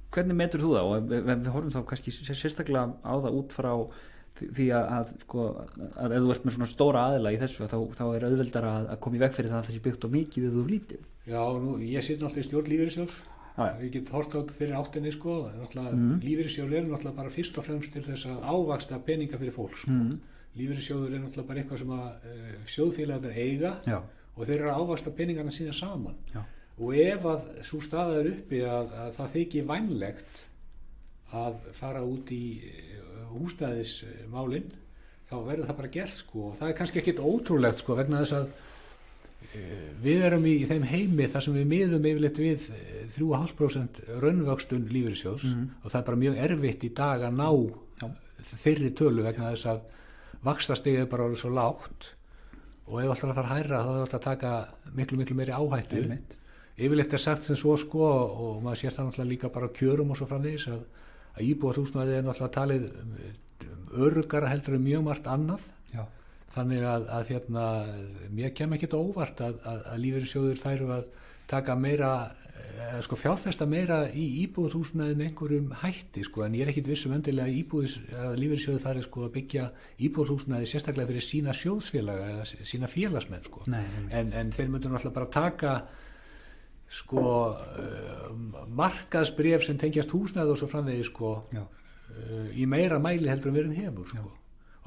Hvernig metur þú það? Og við horfum þá kannski sérstaklega á það út frá því að ef þú ert með svona stóra aðila í þessu þá er auðveldara að koma í veg fyrir það að það sé byggt á mikið eða þú lítið. Já, ég sit náttúrulega í stjórn lífeyrissjóðs. Við getum hort á fyrir áttinni sko, lífeyrissjóður er náttúrulega bara fyrst og fremst til þess að ávaxta peninga fyrir fólk sko. Lífeyrissjóður er náttúrulega bara eitthvað sem að sjóðfélagarnir eiga og þeir eru að ávaxta peningana sína saman. Og ef að sú staða er uppi að það þykir vænlegt að fara út í húsnæðismálin, þá verður það bara gert sko, og það er kannski ekkit ótrúlegt sko, vegna þess að við erum í þeim heimi þar sem við miðum yfirleitt við 3,5% raunvöxtun lífeyrissjóðs og það er bara mjög erfitt í dag að ná þeirri tölu vegna þess að vaxtastigið er bara orðið svo lágt og ef alltaf að fara hærra þá er alltaf að taka miklu meiri áhættu. Yfirleitt er sagt sem svo sko og maður sér það náttúrulega líka bara kjörum og svo framvegis að íbúðarhúsnæði er náttúrulega talið öruggara heldur mjög margt annað. Já. Þannig að hérna, mér kem ekki þetta óvart að lífeyrissjóðir færu að taka meira, sko fjárfesta meira í íbúðarhúsnæði með einhverjum hætti, sko, en ég er ekkit viss endilega að lífeyrissjóðir færi sko að byggja íbúðarhúsnæði sérstaklega fyrir sína sjóðsfélaga eða sína félagsmenn, sko. Nei. En þeir myndu náttúrulega bara taka, sko, markaðsbréf sem tengjast húsnæði og svo framvegis, sko, í meira mæli heldur en verið hefur, sko.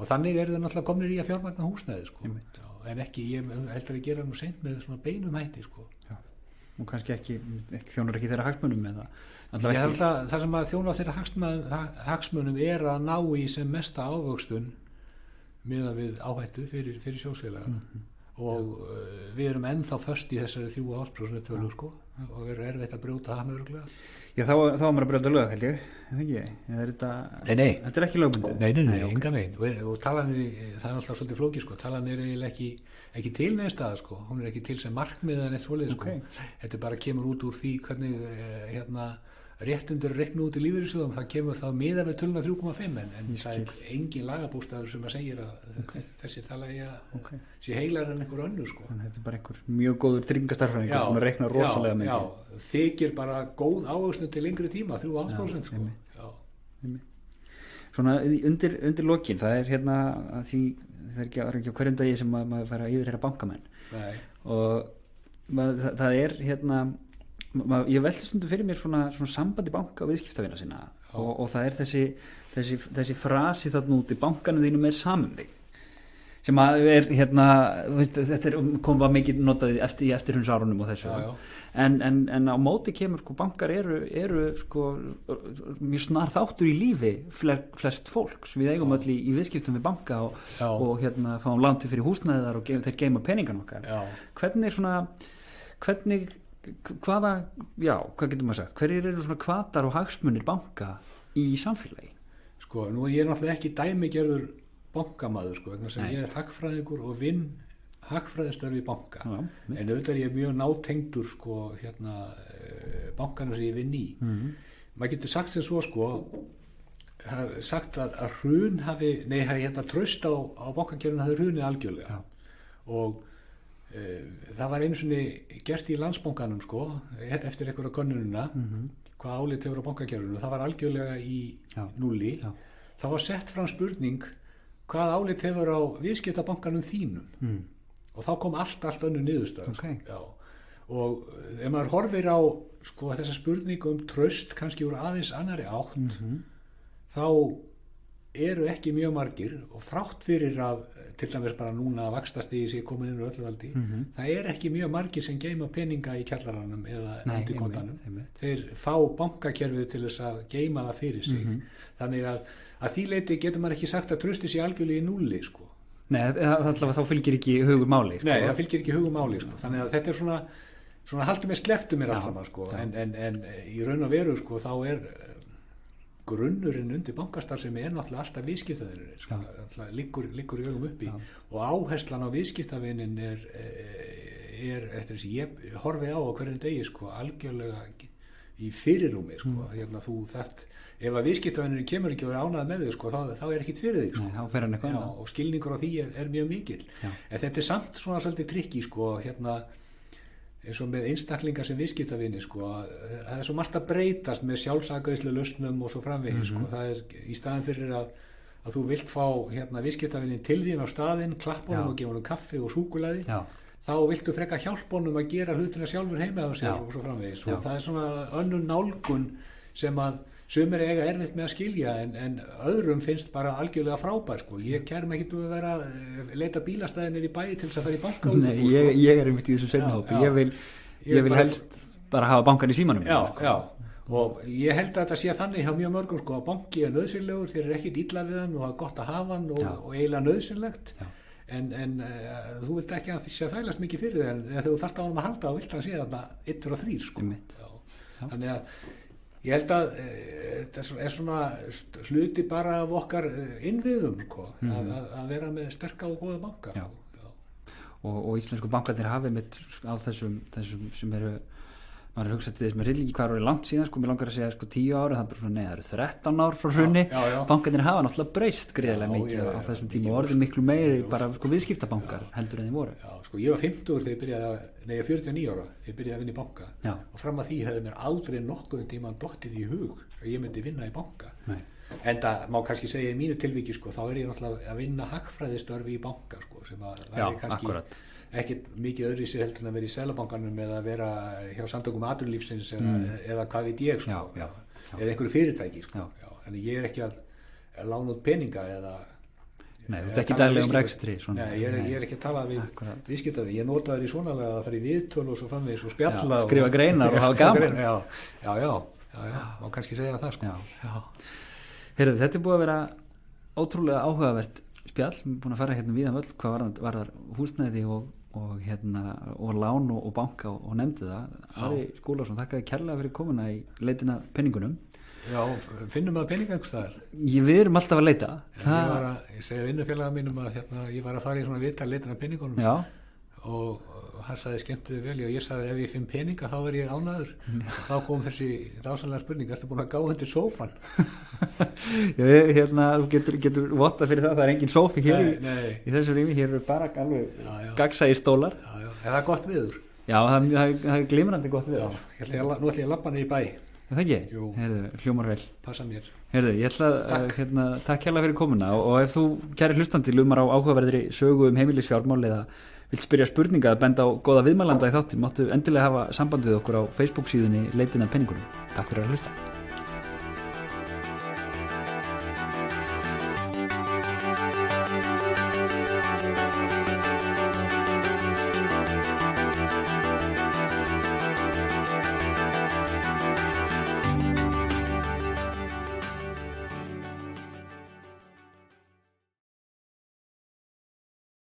Og þannig eru það náttúrulega komnir í að fjármagna húsnæði, sko. En ekki, ég heldur að gera nú seint með svona beinum hætti, sko. Já, og kannski ekki þjónar ekki þeirra hagsmunum eða það sem að þjóna þeirra hagsmunum er að ná í sem mesta ávöxtun miðað við áhættu fyrir sjóðsfélaga og við erum ennþá föst í þessari 3,5% tölu, sko, og er erfitt að brjóta það mögulega. Já, þá var maður að brjóta lög, held ég, þetta er ekki lögbundið. Nei, enga veginn, og talanir, það er alltaf svolítið flókið, sko, talanir er eiginlega ekki til neðstað, sko, hún er ekki til sem markmið en eitt svolítið, sko, þetta bara kemur út úr því hvernig réttundur reiknu út í lífeyrissjóðum, það kemur þá miðað við töluna 3,5 en það er engin lagabústaður sem að segja að þessi tala sé heilar en einhver önnur, sko. Þannig þetta er bara einhver mjög góður tryggingastarfræðingur sem að reikna rosalega mikið. Já, þykir bara góð ávöxtun til lengri tíma, 3,5%, sko. Svona undir lokin, það er hérna að því það er ekki á hverjum dagi sem maður fara að yfirheyra bankamenn. Nei. Og það er hérna ég velti stundum fyrir mér svona sambandi banka og viðskiptavina sína og það er þessi frasi þarna úti, bankanum þínum er samum þig sem að er hérna, þetta kom að mikið notað í eftirhrunsárunum og þessu en á móti kemur sko bankar eru sko mjög snar þáttur í lífi flest fólks, við eigum öll í viðskiptum við banka og hérna fáum láti fyrir húsnæðar og þeir geima peningan okkar. Hvað getur maður sagt, hverjir eru svona hvatar og hagsmunir banka í samfélagi? Sko, nú er ég náttúrulega ekki dæmigerður bankamaður, sko, vegna sem ég er hagfræðingur og vinn hagfræðistörfi í banka, en auðvitað er ég mjög nátengdur, sko, hérna bankanum sem ég vinn í. Maður getur sagt sem svo, sko, sagt að hrun hérna traust á bankakerfinu hafi hrunið algjörlega og það var einu sinni gert í Landsbankanum, sko, eftir einhverja könnunina hvað álit hefur á bankakerfinu, það var algjörlega í núlli. Það var sett fram spurning hvað álit hefur á viðskiptabankanum þínum og þá kom allt önnur niðurstaða, sko. Og ef maður horfir á, sko, þessa spurningu traust kannski úr aðeins annari átt þá eru ekki mjög margir og þrátt fyrir að til dæmis bara núna að vaxtastigi sé komin inn á öllu valdi, það er ekki mjög margir sem geima peninga í kjallaranum eða undir kontanum. Þeir fá bankakerfið til þess að geima það fyrir sig. Þannig að því leyti getur maður ekki sagt að trausti sé algjörlega í núlli, sko. Nei, allavega þá fylgir ekki hugum máli, sko. Nei, það fylgir ekki hugum máli, sko. Þannig að þetta er svona haldur með sleftu mér allt saman, sko. En í raun og veru, sko, þá er grunnurinn undir bankastarfsemi er náttúrulega alltaf viðskiptavinurinn, sko, alltaf liggur í augum uppi og áherslan á viðskiptavinin er eftir þess að ég horfi á hverjum degi, sko, algjörlega í fyrirrúmi, sko, hérna þú þarft, ef að viðskiptavinurinn kemur ekki og er ánægð með þig, sko, þá er ekkit fyrir þig, sko. Nei, þá fer hann eitthvað og skilningur á því er mjög mikill. En þetta er samt svona svolítið trikki, sko, hérna eins og með einstaklingar sem viðskiptavini, sko, það er svo margt að breytast með sjálfsafgreiðslu lausnum og svo framvegis, sko, það er í staðin fyrir að þú vilt fá hérna viðskiptavinin til þín á staðinn, klappa honum og gefa honum kaffi og súkkulaði, þá viltu frekar hjálpa honum að gera hlutina sjálfur heima á sér og svo framvegis, og það er svona önnur nálgun sem að sumir eiga erfitt með að skilja en öðrum finnst bara algjörlega frábær, sko. Ég kærum ekkert að vera að leita bílastæðinir í bæi til þess að fara í banka út. Nei, ég er einmitt í þessum seinahópi. Ég vil helst bara hafa bankan í símanum. Já. Og ég held að þetta sé þannig hjá mjög mörgum, sko, að banki er nauðsynlegur, þeir eru ekkert illa við hann og það er gott að hafa hann og eiginlega nauðsynlegt. en þú vilt ekki að því sé að þælast mikið fyrir þér, en þegar þú þarft á hann að halda og vilt hann sé þarna 1 og 3 sko. Þannig að ég held að þetta er svona hluti bara af okkar innviðum sko, að vera með sterka og góða banka sko. Og íslensku bankarnir hafi mitt á þessum sem eru, maður hugsað til þess með rillingi hvað eru langt síðan sko, mér langar að segja sko 10 ára, það er bara svona, nei það eru 13 ár frá hruni, bankarnir hafa náttúrulega breyst gríðarlega mikið á þessum tíma og orðið miklu meiri bara sko viðskiptabankar heldur en þeim voru. Já, sko ég var 50 þegar ég byrjaði, nei ég var 49 ára þegar ég byrjaði að vinna í banka og fram að því hefði mér aldrei nokkuð tíma dottið í hug að ég myndi vinna í banka. Nei. En það má kannski segja í mínu tilviki sko, þá ég náttúrulega að vinna hagfræðistörfi í banka sko, sem að væri kannski ekkert mikið öðru í sig heldur en að vera í Seðlabankanum eða að vera hjá samtökum atvinnulífsins eða hvað veit ég sko, eða einhverju fyrirtæki sko. Þannig ég er ekki að lána út peninga eða Nei, þú ert ekki daglegum rekstri svona. Nei, ég er ekki að tala við viðskiptaði, ég nota þér í svona lega að fara í viðtöl og svo framvegis og spjalla skrifa greinar og hafa gaman. Já, má kannski segja það sko. Heyrðu, þetta búið að vera ótrúlega áhugavert spjall, við erum búin að fara hérna víðan völd hvað varðar húsnæði og lán og banka og nefndi það. Ari Skúlason, þakka þér kærlega fyrir komuna í leitina penningunum. Já, finnum við að peninga einhvers staðar? Við erum alltaf að leita. Ég segi vinnufélaga mínum að ég var að fara í svona viðtal leitina penningunum. Já. Og hann sagði skemmtið vel og ég sagði ef ég finn peninga þá er ég ánæður. Þá kom þessi dásanlega spurning, ertu búin að gá undir sófan? Þú getur votta fyrir það er engin sófi hér í þessu rými, hér eru bara alveg gagnsæi stólar. Það er gott viður. Já, það er glimrandi gott viður. Nú ætla ég að labba niður í bæ. Það ekki? Jú. Hljómar vel. Passa mér. Ég ætla að takk hérlega fyrir komuna og ef þú kæri hlustandi lumar á áhugaverðri sögu heimilisfjármál eða vilt spyrja spurninga að benda á góða viðmælanda í þáttin, máttu endilega hafa samband við okkur á Facebook síðunni Leitin að penningunum. Takk fyrir að hlusta.